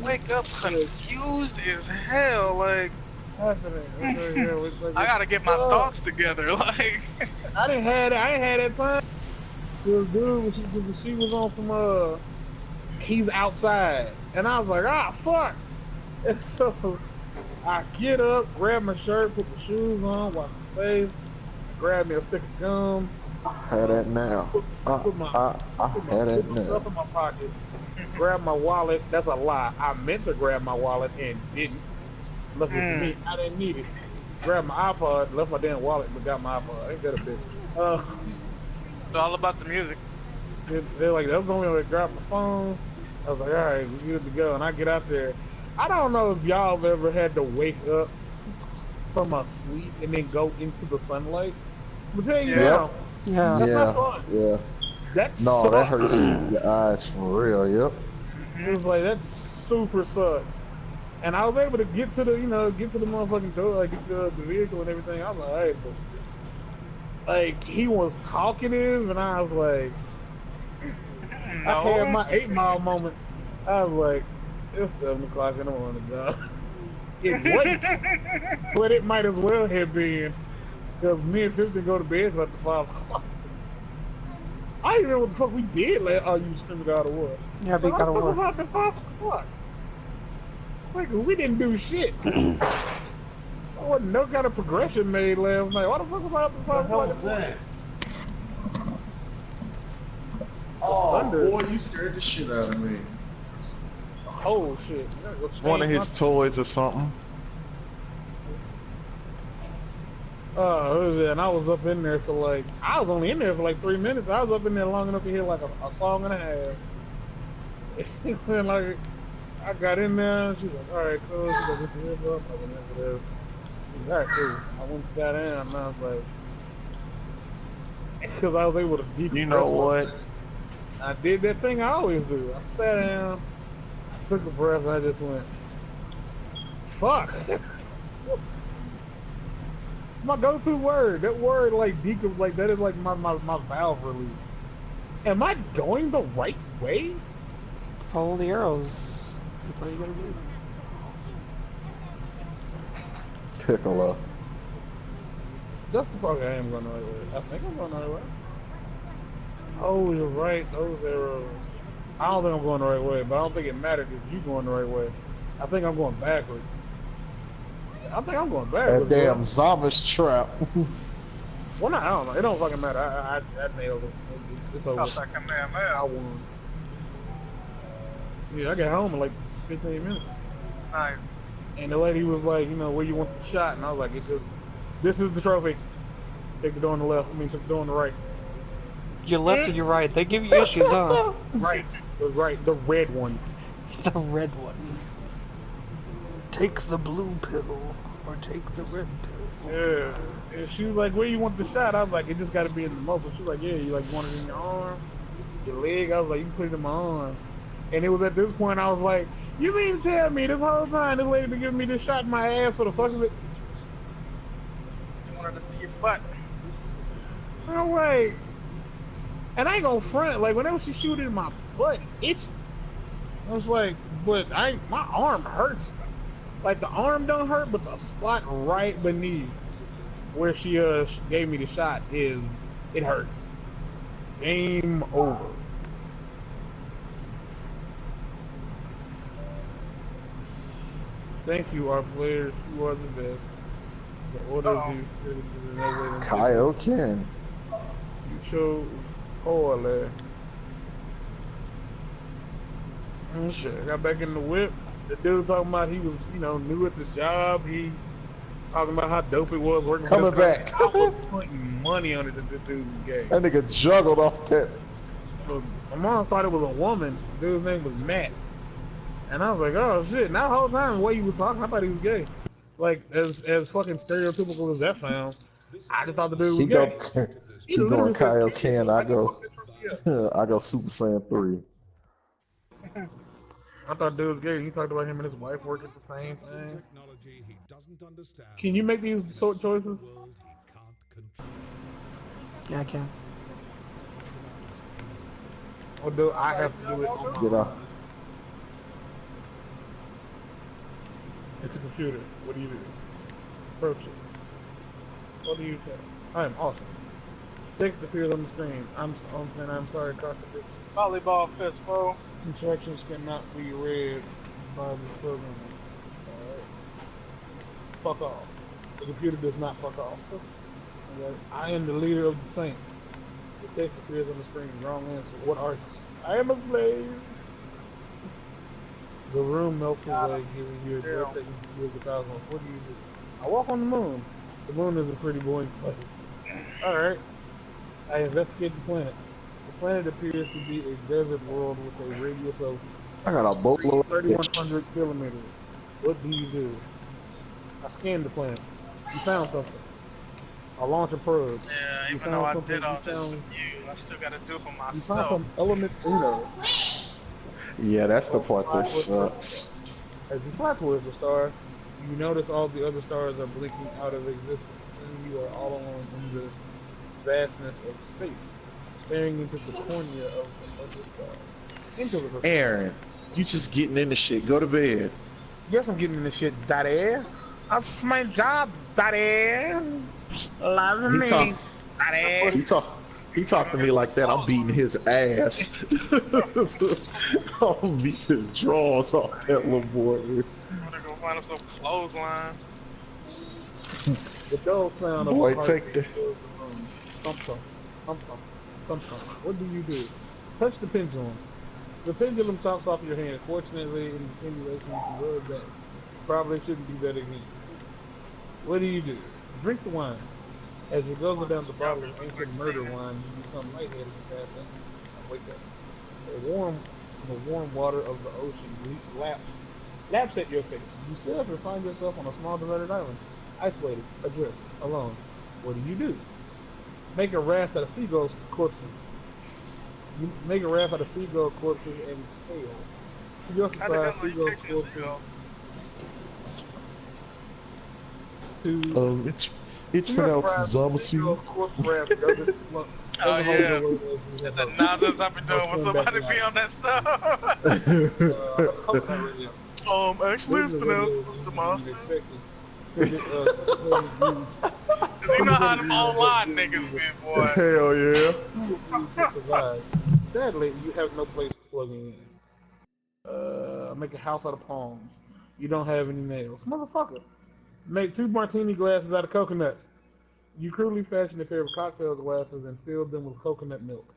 wake up confused as hell. Like, I gotta get my thoughts together. Like, I ain't had that time. This dude, when she was on some, he's outside, and I was like, ah, fuck. And so I get up, grab my shirt, put my shoes on, wash my face, grab me a stick of gum. I had that now. I had that now. Stuff in my pocket. Grab my wallet. That's a lie. I meant to grab my wallet and didn't. Lucky for me, I didn't need it. Grabbed my iPod, left my damn wallet, but got my iPod. Ain't that a bitch? it's all about the music. They're like, that's the only way to grab my phone. I was like, all right, we good to go. And I get out there. I don't know if y'all have ever had to wake up from a sleep and then go into the sunlight. But tell you now, that's not fun. Yeah. That that hurts your eyes for real. Yep. It was like, that super sucks. And I was able to get to the, get to the motherfucking door, like get to the vehicle and everything. I was like, hey, but like he was talkative, and I was like, I had my 8 Mile moment. I was like, it's 7 o'clock in the morning, dog. It wasn't, but it might as well have been, because me and 50 go to bed about the 5 o'clock. I didn't know what the fuck we did last. Oh, you screaming God of War? Yeah, we got to work. About the 5 o'clock. Like, we didn't do shit. There wasn't no kind of progression made last night. What the fuck was out the 5 o'clock? was that? Thunder. Boy, you scared the shit out of me. Oh shit. One of his toys or something. What was it? And I was up in there for like, I was only in there for like 3 minutes. I was up in there long enough to hear like a song and a half. And like, I got in there, and she was like, alright, cool. She goes, "Get your head up." I went in for this. She was alright, cool. I went and sat down, and I was like, because I was able to decompress. You know what? I did that thing I always do. I sat down, took a breath, and I just went, fuck. My go-to word. That word, like, like, that is like my valve release. Am I going the right way? Follow the arrows. That's all you gotta do. Piccolo. That's the part I am going the right way. I think I'm going the right way. Oh, you're right. Those arrows. I don't think I'm going the right way, but I don't think it matters if you're going the right way. I think I'm going backwards. I think I'm going backwards. That damn Zamish trap. Well, no, I don't know. It don't fucking matter. I nailed it. It's over. I won. Yeah, I got home in like 15 minutes. Nice. And the lady was like, you know, where you want the shot? And I was like, this is the trophy. Take the door on the left. I mean, take the door on the right. Your left and your right. They give you issues, huh? Right. The right. The red one. The red one. Take the blue pill or take the red pill. Yeah. And she was like, where you want the shot? I was like, it just got to be in the muscle. She was like, yeah, you like want it in your arm, your leg? I was like, you can put it in my arm. And it was at this point I was like, you mean to tell me this whole time this lady been giving me this shot in my ass for the fuck of it? You wanted to see your butt. No way. And I ain't gonna front, like whenever she shoot it in my butt, it itches. I was like, but my arm hurts. Like the arm don't hurt, but the spot right beneath where she gave me the shot it hurts. Game over. Thank you, our players. You are the best. The order of these criticisms no way than Kaioken. you showed poorly. Shit, I got back in the whip. The dude talking about he was, you know, new at the job. He talking about how dope it was working. Coming with back. I was putting money on it that the dude gave. That nigga juggled off that. My mom thought it was a woman. The dude's name was Matt. And I was like, oh shit. Now the whole time the way he was talking, I thought he was gay. Like, as fucking stereotypical as that sounds, I just thought the dude was gay. He going Kaioken, I go Super Saiyan 3. I thought dude was gay. He talked about him and his wife work at the same thing. Can you make these sort choices? Yeah, I can. Or do I have to do it? Get off. It's a computer. What do you do? Approach it. What do you say? I am awesome. Text appears on the screen. I'm sorry, contradiction. Volleyball fist, bro. Instructions cannot be read by the programmer. Alright. Fuck off. The computer does not fuck off. Okay. I am the leader of the Saints. The text appears on the screen. Wrong answer. What are you? I am a slave. The room melts away, giving you a breathtaking view of the cosmos. What do you do? I walk on the moon. The moon is a pretty boring place. Alright. I investigate the planet. The planet appears to be a desert world with a radius of I got a boatload. 3,100 kilometers. What do you do? I scanned the planet. You found something. I launch a probe. Yeah, even though I did all this with you, I still gotta do it for You found myself. some element Uno. Yeah, that's the part that sucks. As you fly towards the star, you notice all the other stars are blinking out of existence, and you are all alone in the vastness of space, staring into the cornea of the other stars. Into the Aaron, you just getting in the shit. Go to bed. Yes, I'm getting in this shit, daddy. That's my job, daddy. Love me, daddy. He talked to me like that. I'm beating his ass. I'm beating draws off that little boy. I'm gonna go find him some clothesline. The dull sound of Boy, a heart take the- fills the room. Thump, thump, thump, thump, thump, thump. What do you do? Touch the pendulum. The pendulum chops off your hand. Fortunately, in the simulation, you can rub that. Probably shouldn't do that again. What do you do? Drink the wine. As you go down the bottle of ancient murder wine, you become lightheaded and pass out. Wake up. The warm water of the ocean laps at your face. You sit up and find yourself on a small deserted island, isolated, adrift, alone. What do? Make a raft out of seagulls' corpses. You make a raft out of seagull corpses and tail. You also find seagull corpses. It's pronounced Zamasu. Oh yeah, it's the nonsense I've been doing when somebody be on that stuff. Actually it's pronounced Zamasu. Cause you know how them online niggas be, boy. Hell yeah. Sadly, you have no place to plug in. Make a house out of palms. You don't have any nails. Motherfucker. Make 2 martini glasses out of coconuts. You crudely fashion a pair of cocktail glasses and fill them with coconut milk.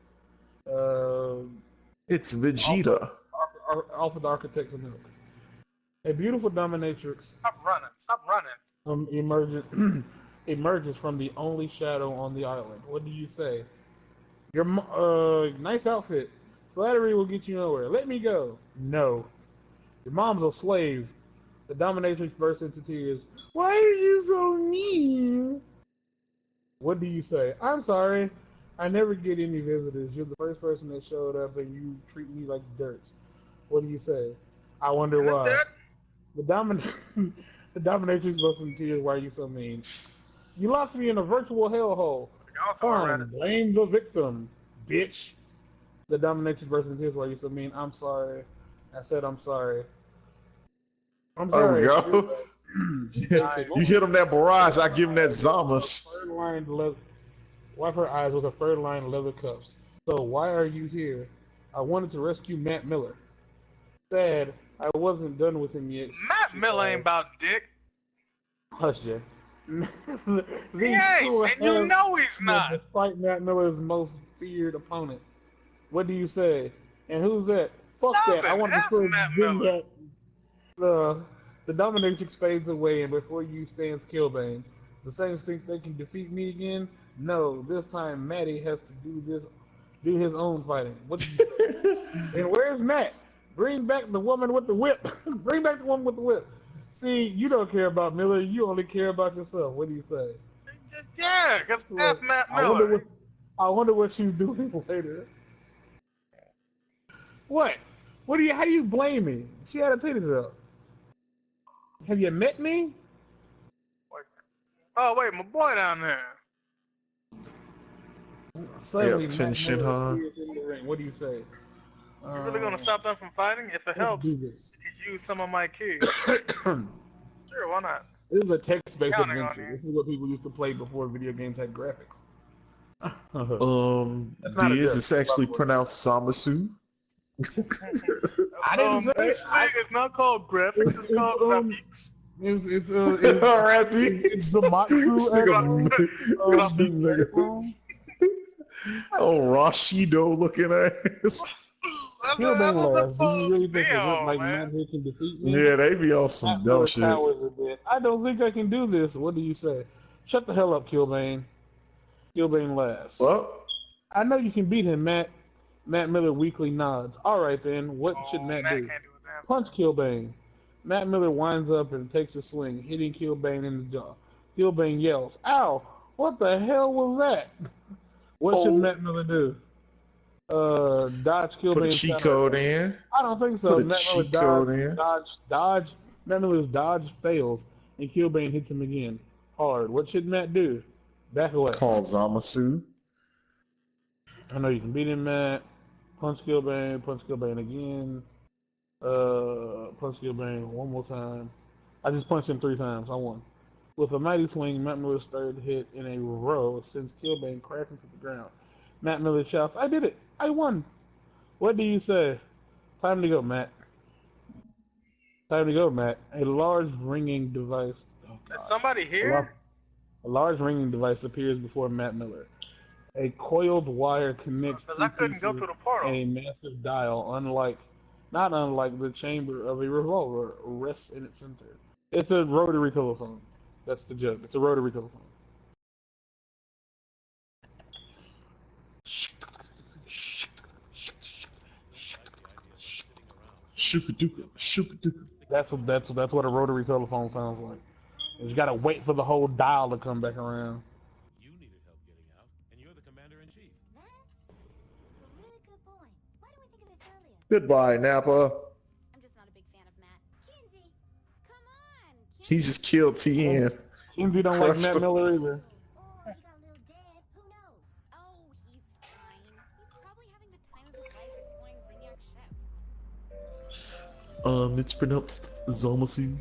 It's Vegeta. Offer the architects of milk. A beautiful dominatrix. Stop running. Emerges from the only shadow on the island. What do you say? Your nice outfit. Flattery will get you nowhere. Let me go. No. Your mom's a slave. The dominatrix bursts into tears. Why are you so mean? What do you say? I'm sorry. I never get any visitors. You're the first person that showed up and you treat me like dirt. What do you say? I wonder why. The dominatrix bursts into tears. Why are you so mean? You locked me in a virtual hellhole. Fine. Blame the victim, bitch. The dominatrix bursts into tears. Why are you so mean? I'm sorry. I said I'm sorry. I'm sorry. Oh, go. You hit him that barrage, I give him that Zamas. Wipe her eyes with her fur-lined leather cuffs. So why are you here? I wanted to rescue Matt Miller. Sad, I wasn't done with him yet. Matt Miller ain't about dick. Hush, Jay. He ain't, and you know he's not. Despite Matt Miller's most feared opponent. What do you say? And who's that? Fuck that. I want to Matt Miller. The dominatrix fades away, and before you stands Killbane. The Saints think they can defeat me again? No, this time Matty has to do his own fighting. What do you say? And where's Matt? Bring back the woman with the whip. Bring back the woman with the whip. See, you don't care about Miller. You only care about yourself. What do you say? Yeah, because F Matt Miller. I wonder what she's doing later. What? How do you blame me? She had her titties out. Have you met me? Oh wait, my boy down there. Suddenly, attention, huh? What do you say? You really gonna stop them from fighting? If it helps, use some of my keys. Sure, why not? This is a text-based adventure. This is what people used to play before video games had graphics. It's actually pronounced Samasu. I didn't say it's not called graphics, it's called graphics. It's the Matsu. Oh, Rashido looking ass. Yeah, they be on some dumb shit. I don't think I can do this. What do you say? Shut the hell up, Killbane. Killbane laughs. Well, I know you can beat him, Matt. Matt Miller weakly nods. All right, then. What should Matt do? Punch Killbane. Matt Miller winds up and takes a swing, hitting Killbane in the jaw. Killbane yells, "Ow! What the hell was that?" What should Matt Miller do? Dodge Killbane. Put a cheat code in. I don't think so. Put a cheat code in. Dodge. Matt Miller's dodge fails, and Killbane hits him again hard. What should Matt do? Back away. Call Zamasu. I know you can beat him, Matt. Punch Killbane again. Punch Killbane one more time. I just punched him 3 times. I won. With a mighty swing, Matt Miller's third hit in a row sends Killbane crashing to the ground. Matt Miller shouts, "I did it! I won!" What do you say? Time to go, Matt. Time to go, Matt. A large ringing device. Oh, is somebody here? A large ringing device appears before Matt Miller. A coiled wire connects two pieces go through the portal. and a massive dial, not unlike the chamber of a revolver, rests in its center. It's a rotary telephone. That's the joke. It's a rotary telephone. Shookaduka, shookaduka. That's what a rotary telephone sounds like. You gotta wait for the whole dial to come back around. You needed help getting out, and you're the commander-in-chief. That's a really good point. Why didn't we think of this earlier? Goodbye, Nappa. I'm just not a big fan of Matt. Kinsey, come on. He just killed TN. Kinsey don't like Crushed Matt him. Miller either. Or he got a little dead. Who knows? Oh, he's fine. He's probably having the time of his life exploring Zinyak Chef. It's pronounced Zamasu.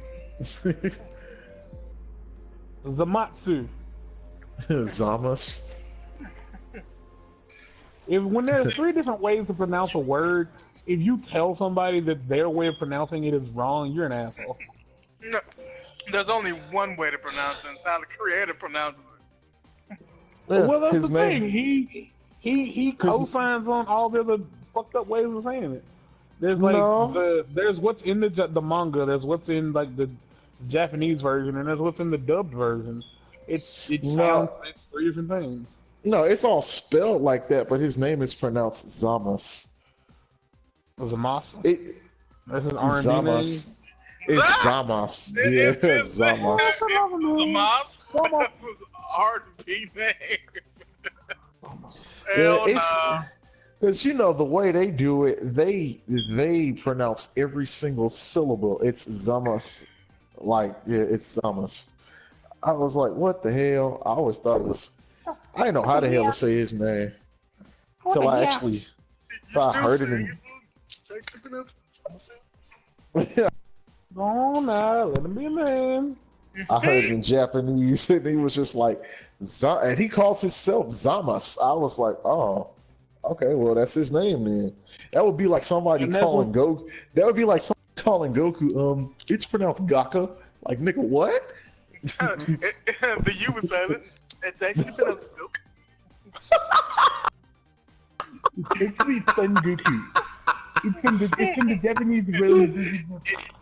Zamatsu. Zamas. If when there's 3 different ways to pronounce a word, if you tell somebody that their way of pronouncing it is wrong, you're an asshole. No, there's only one way to pronounce it. It's how the creator pronounces it. Yeah, Well, that's his the name. thing. He co-signs on all the other fucked up ways of saying it. There's like No. there's what's in the manga. There's what's in like the Japanese version, and there's what's in the dubbed version. It sounds it's 3 different things. No, it's all spelled like that, but his name is pronounced Zamas. Zamas. It That's his R&B Zamas. name. It's Zamas. Yeah, Zamas. Zamas? That's his R&B name. Yeah, Hell it's nah. because you know the way they do it, they pronounce every single syllable. It's Zamas, like it's Zamas. I was like, what the hell? I always thought it was. I didn't know how the hell to say his name until I actually You I still heard it sing in. Take the pronunciation. Go on now, let him be a man. I heard it in Japanese, and he was just like, and he calls himself Zamas. I was like, oh, okay, well that's his name then. That would be like somebody And that's calling Goku. That would be like somebody calling Goku. It's pronounced Gaka. Like nigga, what? The U was silent. It's actually pronounced milk. It's Son Goku. It's in the Japanese version.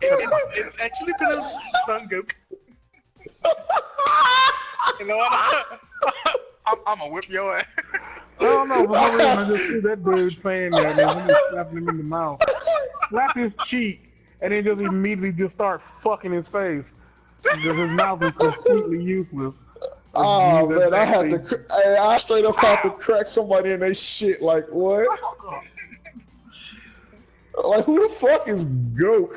It's actually pronounced Son Goku. You know what? I'm gonna whip your ass. I don't know, for some reason I just see that dude saying that, and then he slapping him in the mouth. Slap his cheek, and then just immediately just start fucking his face. Because his mouth is completely useless. Oh man, I straight up had to crack somebody in their shit. Like what? Like who the fuck is Goku?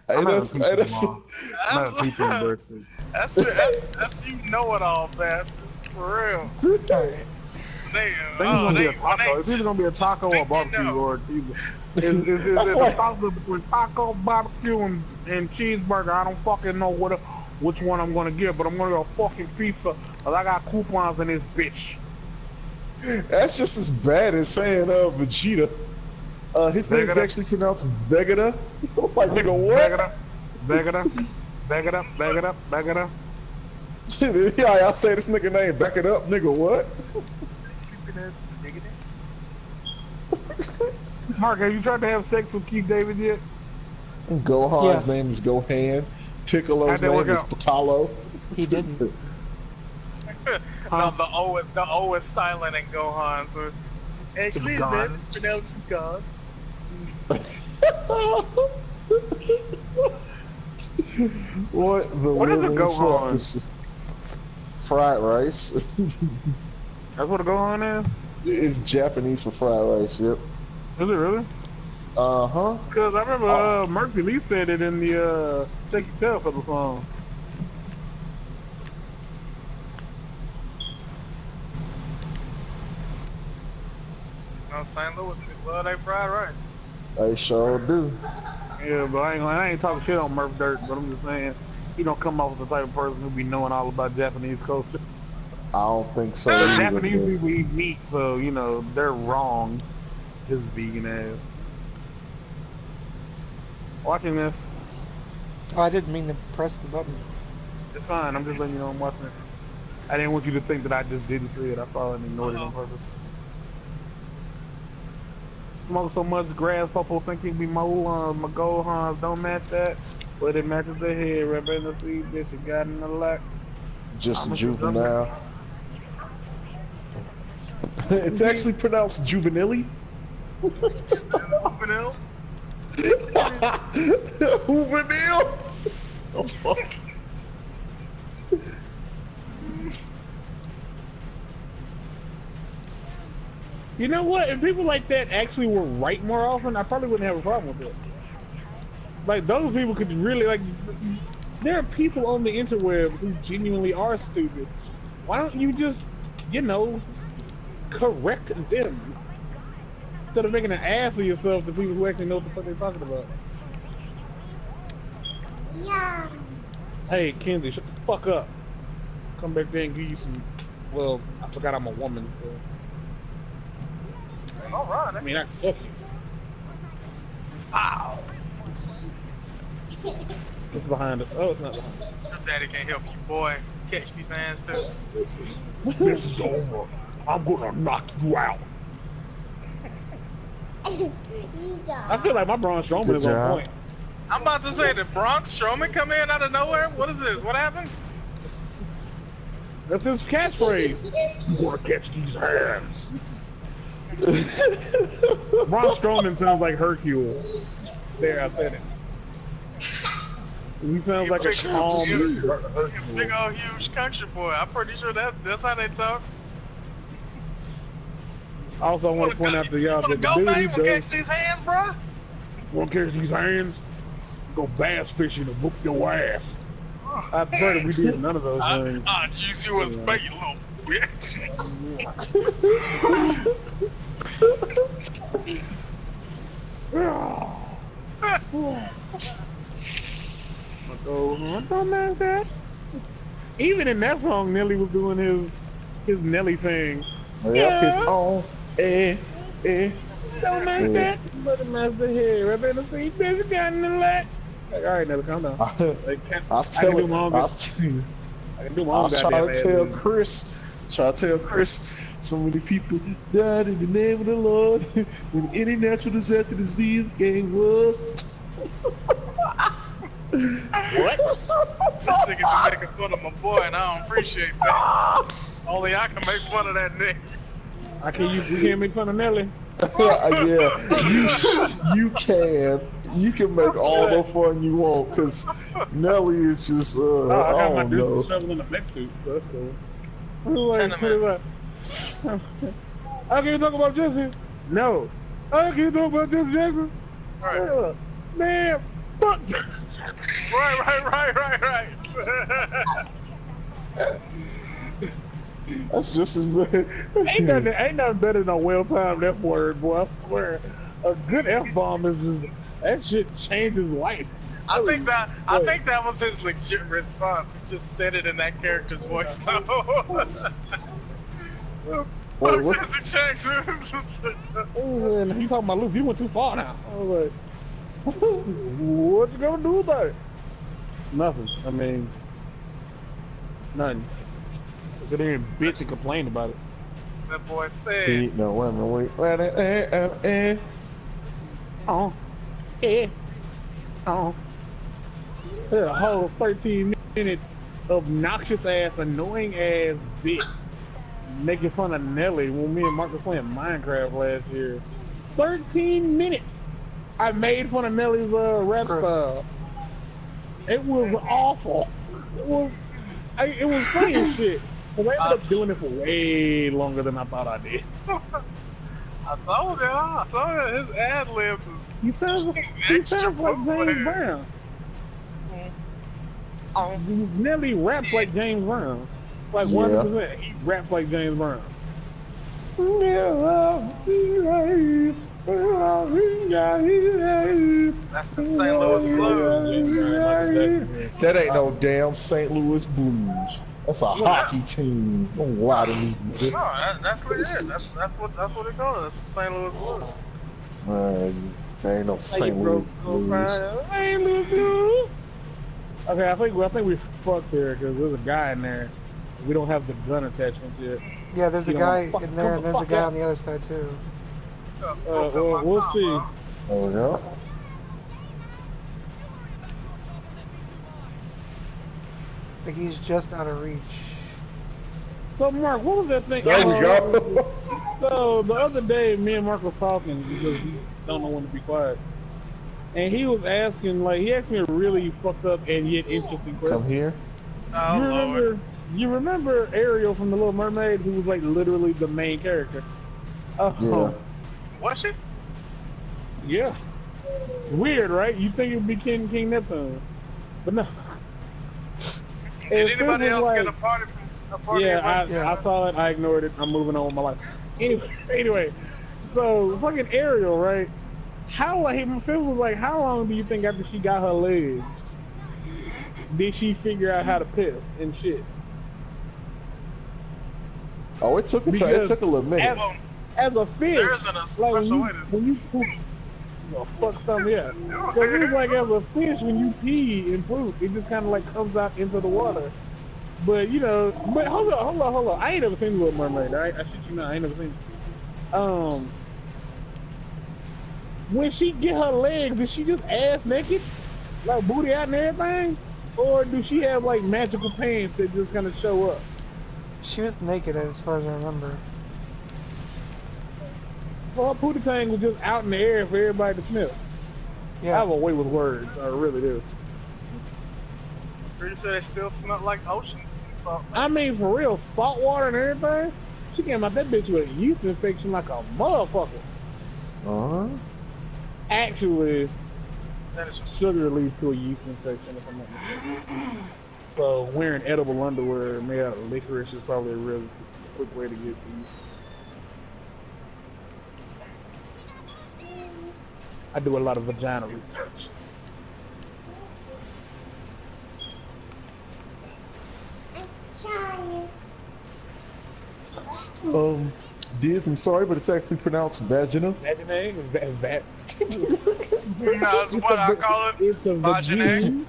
That's you know it all, bastard. For real. It's either gonna be a taco or barbecue, or it's a toss between taco, barbecue, and cheeseburger. I don't fucking know which one I'm gonna get, but I'm gonna go fucking pizza, cause I got coupons in this bitch. That's just as bad as saying Vegeta. His name is actually pronounced Vegeta. Like nigga, what? Vegeta. Yeah, I say this nigga name. Back it up, nigga. What? Mark, have you tried to have sex with Keith David yet? Gohan's name is Gohan. Piccolo's name is Piccolo. He didn't. No, the O is silent in Gohan, so actually his name is pronounced God. What is a Gohan? Fried rice. That's what a Gohan is? It's Japanese for fried rice, yep. Is it really? Uh-huh. Because I remember Murphy Lee said it in the Shake Your Tail for the song. No, St. Louis, they love their fried rice. They sure do. Yeah, but I ain't talking shit on Murph Dirt, but I'm just saying, he don't come off as the type of person who be knowing all about Japanese culture. I don't think so. Japanese people eat meat, so, you know, they're wrong. His vegan ass. Watching this. Oh, I didn't mean to press the button. It's fine, I'm just letting you know I'm watching it. I didn't want you to think that I just didn't see it. I saw it and ignored it on purpose. Smoke so much grass, Popo think he be mole. My Gohans don't match that, but it matches the head. Rep in the seed, bitch, you got in the lack. Just a juvenile. It's actually pronounced juvenile. Juvenile? Juvenile? Oh, fuck. You know what? If people like that actually were right more often, I probably wouldn't have a problem with it. Like, those people could really, like, there are people on the interwebs who genuinely are stupid. Why don't you just, you know, correct them? Instead of making an ass of yourself to people who actually know what the fuck they're talking about. Yeah. Hey, Kenzie, shut the fuck up. Come back there and give you some, well, I forgot I'm a woman, so. Alright. I mean, I can fuck you. Ow! It's behind us. Oh, it's not behind us. Your daddy can't help you, boy. Catch these hands too. This is over. I'm gonna knock you out. I feel like my Braun Strowman is on point. I'm about to say, did Braun Strowman come in out of nowhere? What is this? What happened? That's his catchphrase. You wanna catch these hands? Braun Strowman sounds like Hercule. There, I said it. He sounds like a calm Hercule. Big old huge country boy. I'm pretty sure that's how they talk. Also, I want to point out to y'all that the go, dude man? who Wanna does... catch these hands, bro? Wanna catch these hands? Go bass fishing and whoop your ass. I prefer that we did none of those things. I'll use you as bait, you little bitch. Even in that song, Nelly was doing his Nelly thing. Yeah, his own. Don't mind that, but the master here. I better see bitch got in the lat. Like, all right, Nelly, calm down. I was trying to tell Chris. Try to tell Chris. So many people died in the name of the Lord. When any natural disaster, disease, gang war. What? This nigga just making fun of my boy, and I don't appreciate that. Only I can make fun of that nigga. You can't make fun of Nelly. Yeah, you can. You can make all the fun you want, cause Nelly is just. I got my don't know. deuces shovel in the mech suit, so that's cool. I can you talk about Jesse? No. I can you talk about Jesse Jackson? Right. Man, fuck Jesse Jackson. Right. That's just as bad. Ain't nothing better than a well-timed F word, boy. I swear. A good F-bomb is just, that shit changes life. I think that was his legit response. He just said it in that character's voice, though. Wait, what? Jesse Jackson. Oh, and you talking about Luke? You went too far now. I was like, what you gonna do about it? Nothing. I mean, nothing. Sit there and bitch and complain about it. That boy said. No, wait. A whole 13-minute obnoxious ass, annoying ass bitch making fun of Nelly when me and Mark were playing Minecraft last year. 13 minutes. I made fun of Nelly's rap style. It was awful. It was funny as shit. But I ended up doing it for way longer than I thought I did. I told you, his ad libs. He sounds like James Brown. Nelly raps like James Brown. Like 100%. He raps like James Brown. That's the St. Louis Blues. That ain't no damn St. Louis Blues. That's a hockey team. Don't lie to me. No, that's what it is. That's what it goes. That's the St. Louis Blues. There ain't no St. Louis Blues. St. Louis Blues. Okay, I think we fucked here because there's a guy in there. We don't have the gun attachments yet. Yeah, there's a guy in there, and there's a guy on the other side too. Well, we'll see. There we go. I think he's just out of reach. So, Mark, what was that thing? There we go. So the other day, me and Mark was talking because we don't know when to be quiet, and he was asking, like, he asked me a really fucked up and yet interesting question. Come here. Oh, You remember Ariel from The Little Mermaid, who was like literally the main character? Yeah. Was she? Yeah. Weird, right? You think it would be King Neptune, but no. Did anybody else get a party from a party? Yeah, I saw it. I ignored it. I'm moving on with my life. Anyway, so fucking Ariel, right? How like Phil was like, how long do you think after she got her legs did she figure out how to piss and shit? Oh, it took a little minute. As a fish, there isn't a special way to when you poop, fuck something, yeah. So it was like as a fish, when you pee and poop, it just kind of like comes out into the water. But you know, but hold on. I ain't never seen The Little Mermaid. I shit you not, I ain't never seen it. When she get her legs, is she just ass naked, like booty out and everything, or do she have like magical pants that just kind of show up? She was naked as far as I remember. So her pootie thing was just out in the air for everybody to smell. Yeah. I have a way with words, I really do. Pretty sure they still smell like oceans and salt. I mean, for real, salt water and everything. She came out that bitch with a yeast infection like a motherfucker. Actually, sugar leads to a yeast infection if I'm not mistaken. So wearing edible underwear made out of licorice is probably a real quick way to get to yeast. I do a lot of vagina research. Diz, I'm sorry, but it's actually pronounced vagina. Vagina? No, it's what I call it. It's a vagina.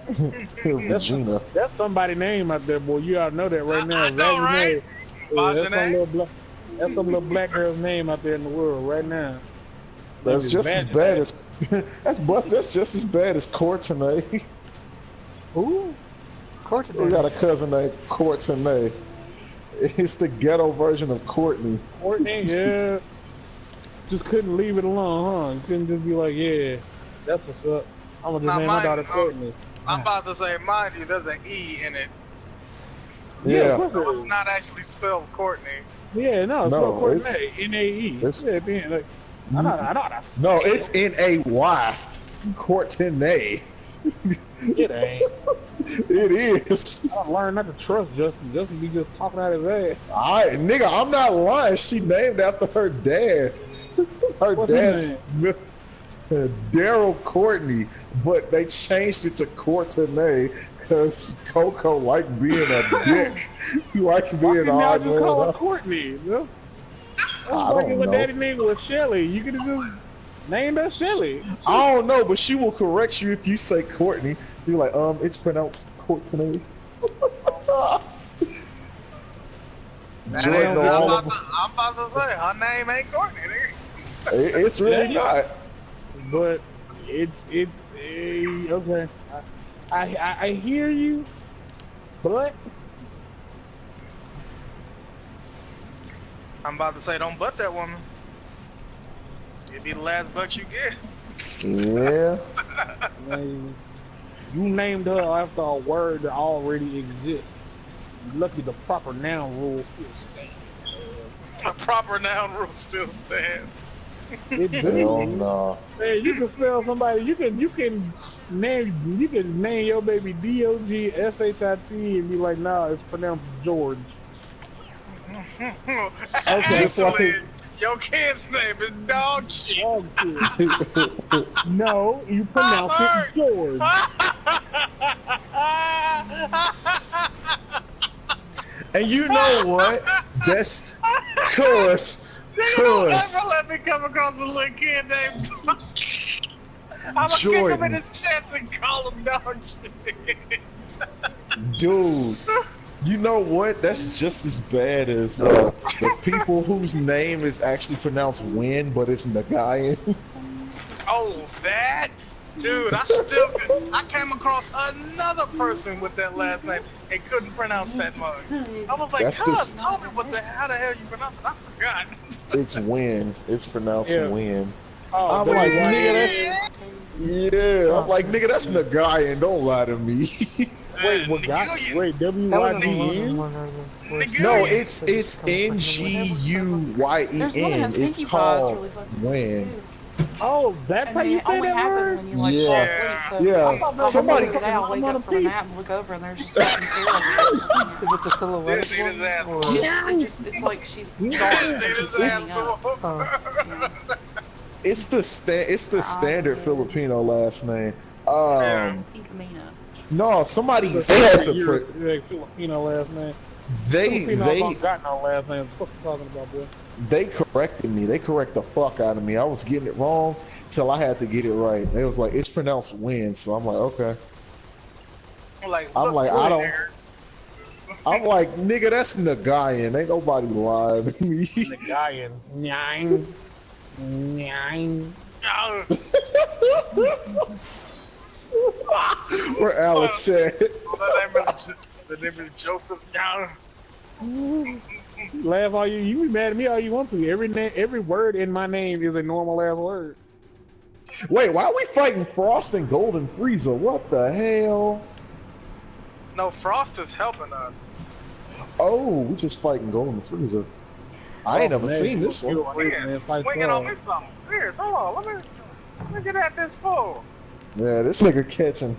Vagina. That's somebody's name out there, boy. You ought to know that right now. I know, right? Yeah, that's some little black girl's name out there in the world right now. That's just as bad as that's just as bad as Courtenay. Who? Courtenay. We got a cousin named Courtenay. It's the ghetto version of Courtney. Courtney, yeah. Just couldn't leave it alone, huh? Couldn't just be like, yeah, that's what's up. I'm gonna just name my daughter Courtney. I'm about to say, mind you, there's an E in it. Yeah. So it's not actually spelled Courtney. Yeah, no, it's spelled Courtney. N-A-E. Yeah, like, I know that's no, it's N-A-Y. Courtenay. It ain't. It is. I learned not to trust Justin. Justin be just talking out his ass. Nigga, I'm not lying. She named after her dad. What's his name? Daryl Courtney, but they changed it to Courtenay because Coco liked being a dick. He liked being odd. Why call her Courtney? That's like if her daddy name was Shelly. You could have just named her Shelly. I don't know, but she will correct you if you say Courtney. You're like, it's pronounced Courtenay. I'm about to say, her name ain't Courtney. It's really not. But it's okay. I hear you, but I'm about to say, don't butt that woman. It'll be the last butt you get. Yeah. You named her after a word that already exists. Lucky the proper noun rule still stands. The proper noun rule still stands. Hell no. Hey, you can spell somebody. You can name your baby Dogshit and be like, nah, it's pronounced George. Actually, your kid's name is Dog Shit. No, you pronounce it George. And you know what? That's cuz. Don't ever let me come across a little kid named Dog. I'm gonna kick him in his chest and call him Dog Shit. Dude. You know what? That's just as bad as the people whose name is actually pronounced Win, but it's Nagayan. Oh, that? Dude, I came across another person with that last name and couldn't pronounce that mug. I was like, cuz, tell me how the hell you pronounce it. I forgot. It's Win. It's pronounced Win. Oh, I'm like, nigga, that's... Yeah, I'm like, nigga, that's Nagayan. Don't lie to me. Wait, what guy? Wait, W-Y-D-N? No, it's N-G-U-Y-E-N. It's called Win. Oh, that's how you say that word? When you like fall asleep, so Yeah. Somebody get out, wake up from a nap, and look over, and there's just fucking Is it the silhouette one? Or... it's like she's It's the standard Filipino last name. No, somebody had to Filipino last name. They don't got no last name. What you talking about, boy? They corrected me. They correct the fuck out of me. I was getting it wrong till I had to get it right. It was like, it's pronounced Win, so I'm like, okay. I'm like, nigga, that's Nagayan. Ain't nobody lying to me. Nagayan. Nine. Where Alex said. The name is Joseph Young. Laugh all you be mad at me all you want to. Every word in my name is a normal ass word. Wait, why are we fighting Frost and Golden Frieza? What the hell? No, Frost is helping us. Oh, we just fighting Golden Frieza. I ain't never seen this one. Swinging on me something. Here, hold on, let me get at this fool. Yeah, this nigga catching.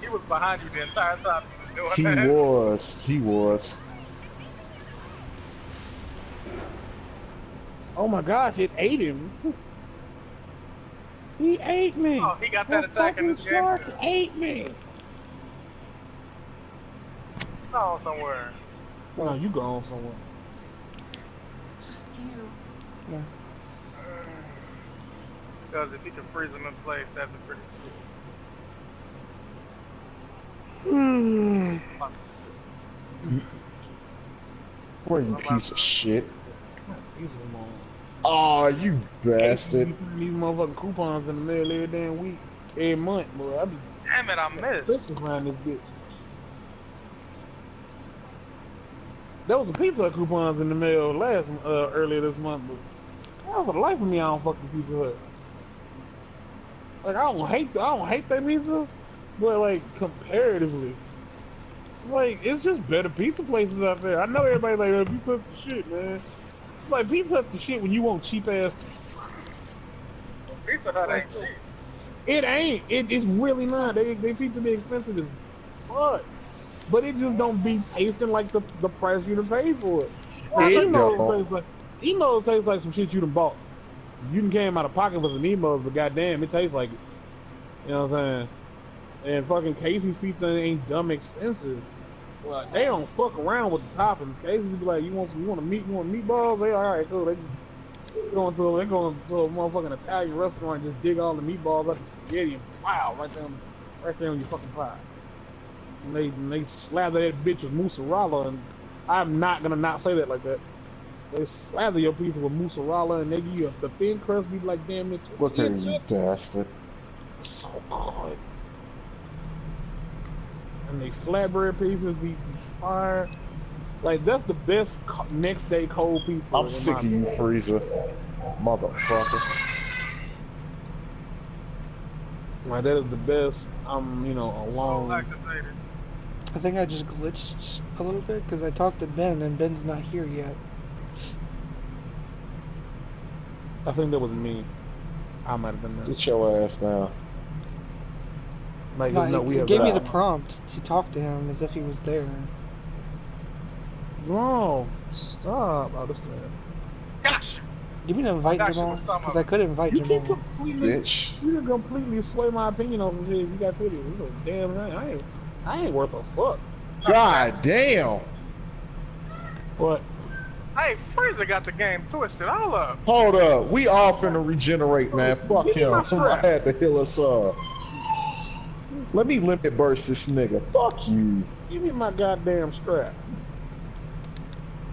He was behind you the entire time you was doing that. He was. Oh my gosh, it ate him. He ate me. Oh, he got that attack in this game shark too. Ate me. Oh, somewhere. Well, you going somewhere. just you. Yeah. Because if he can freeze him in place, that'd be pretty sweet. What you piece of shit. Aw, you bastard. These motherfucking coupons in the mail every damn week, every month, bro. Damn it, I missed. Christmas around this bitch. There was some Pizza Hut coupons in the mail earlier this month, but that was the life of me. I don't fuck with Pizza Hut. Like I don't hate that pizza, but like comparatively, it's like it's just better pizza places out there. I know everybody like Pizza Hut's the shit, man. It's like Pizza Hut's the shit when you want cheap ass pizza. Pizza Hut ain't cheap. It ain't. It's really not. They pizza be expensive as fuck. But it just don't be tasting like the price you done paid for it. You know it tastes like some shit you done bought. You done came out of pocket for some emos, but goddamn, it tastes like it. You know what I'm saying? And fucking Casey's pizza ain't dumb expensive. Well, they don't fuck around with the toppings. Casey's be like, you want meatballs? They alright, cool. They going to a motherfucking Italian restaurant and just dig all the meatballs out the spaghetti and wow, right there on your fucking pie. And they slather that bitch with mozzarella, and I'm not gonna not say that like that. They slather your pizza with mozzarella, and they give you the thin crust. Be like, damn it, look at you, bastard. So good. And they flatbread pizzas be fire. Like that's the best next day cold pizza. I'm sick of you, Frieza, motherfucker. Like that is the best. Alone. I think I just glitched a little bit because I talked to Ben and Ben's not here yet. I think that was me. I might have been there. Get your ass down. Like, he gave me the prompt to talk to him as if he was there. No, stop. Oh, this man. Gosh! Give me an invite Jamal, because I could invite Jamal. Bitch. You can completely sway my opinion on this. If you got titties, this is a damn thing. I ain't worth a fuck. God damn. What? Hey, Frieza got the game twisted all up. Hold up. We all finna regenerate, man. Fuck him. I had to heal us up. Let me limit burst this nigga. Fuck you. Give me my goddamn strap.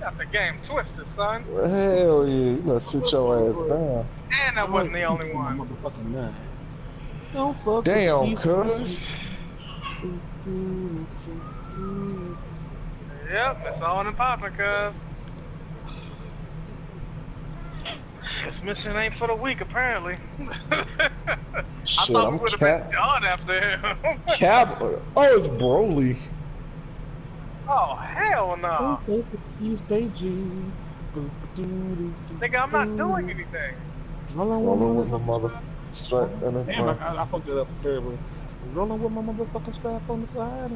Got the game twisted, son. Well, hell yeah, you better sit your ass down. And that wasn't the only one. Motherfucking nine. Don't fuck Damn, with cuz. Yep, it's on and popping, cuz. This mission ain't for the weak, apparently. I Shit, thought I'm we would have been done after him. Oh, it's Broly. Oh, hell no. Nigga, I'm not doing anything. Rolling with my mother strap in the Damn, front. I fucked it up terribly. Rolling with my motherfucking strap on the side.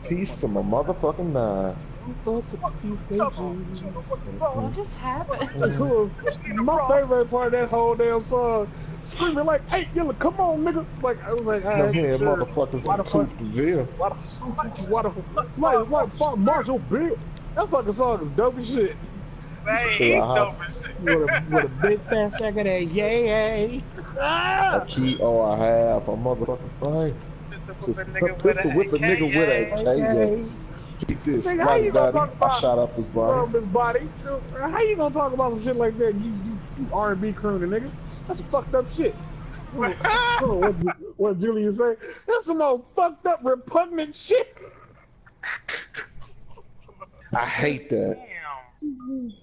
Peace to my motherfucking nine. What just happened? My favorite part of that whole damn song, screaming like, "Hey, Yella, come on, nigga!" Like I was like, I'm hearing motherfuckers in Coopville. What fuck Marshall Bill? That fucking song is dope as shit. Man, he's dope as shit. With a big fat sack of that yay. A key or I have a motherfucking thing. Pistol whip a nigga with a K. Keep this, Nigga, how body you gonna body. talk I about shot up his body. his body? How you gonna talk about some shit like that? You R&B crooner, nigga. That's some fucked up shit. what Julian say? That's some old fucked up repugnant shit. I hate that. Damn.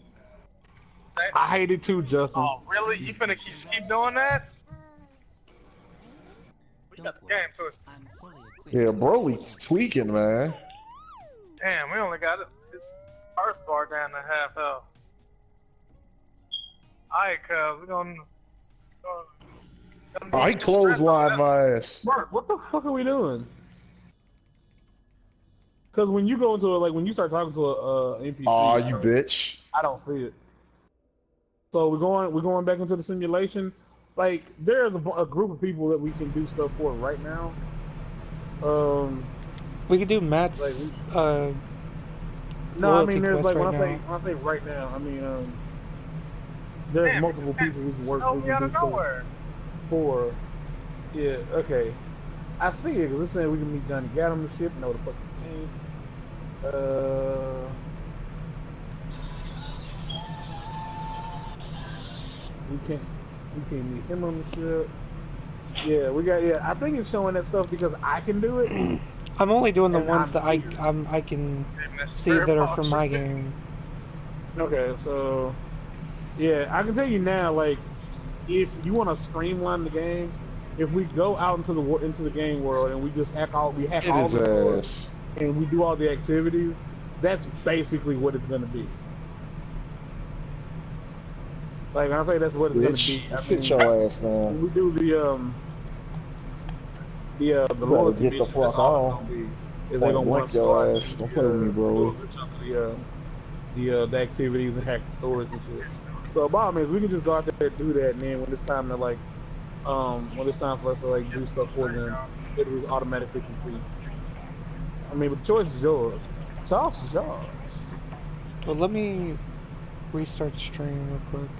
I hate it too, Justin. Oh, really? You finna keep doing that? We got the game twisted. Yeah, Broly's tweaking, man. Damn, we only got this first bar down to half health. Alright, cuz, we're gonna I clotheslined my ass. Mark, what the fuck are we doing? Because when you go into it, like when you start talking to a NPC, Aw, you bitch. I don't see it. So we're going back into the simulation. Like there's a group of people that we can do stuff for right now. We could do Matt's. No, I mean there's like right when I say right now, I mean there's multiple people we can work with. out of nowhere. For yeah, okay. I see it because it's saying we can meet Johnny Gattum and shit. No, the fucking team. We can't meet him on the ship. Yeah, I think it's showing that stuff because I can do it. I'm only doing the ones that I can see that are from my game. Okay, so yeah, I can tell you now, like if you want to streamline the game, if we go out into the game world and we just hack all the doors and we do all the activities, that's basically what it's gonna be. Like when I say that's what it's gonna be, Sit your ass down. When we do the loyalty get the fuck on. Is they gonna want your ass? Don't play with me, bro. The activities and hack the stores and shit. So bottom is we can just go out there and do that, and then when it's time to like, when it's time for us to like do stuff for them, it was automatically complete. I mean, but the choice is yours. Choice is yours. Well, let me restart the stream real quick.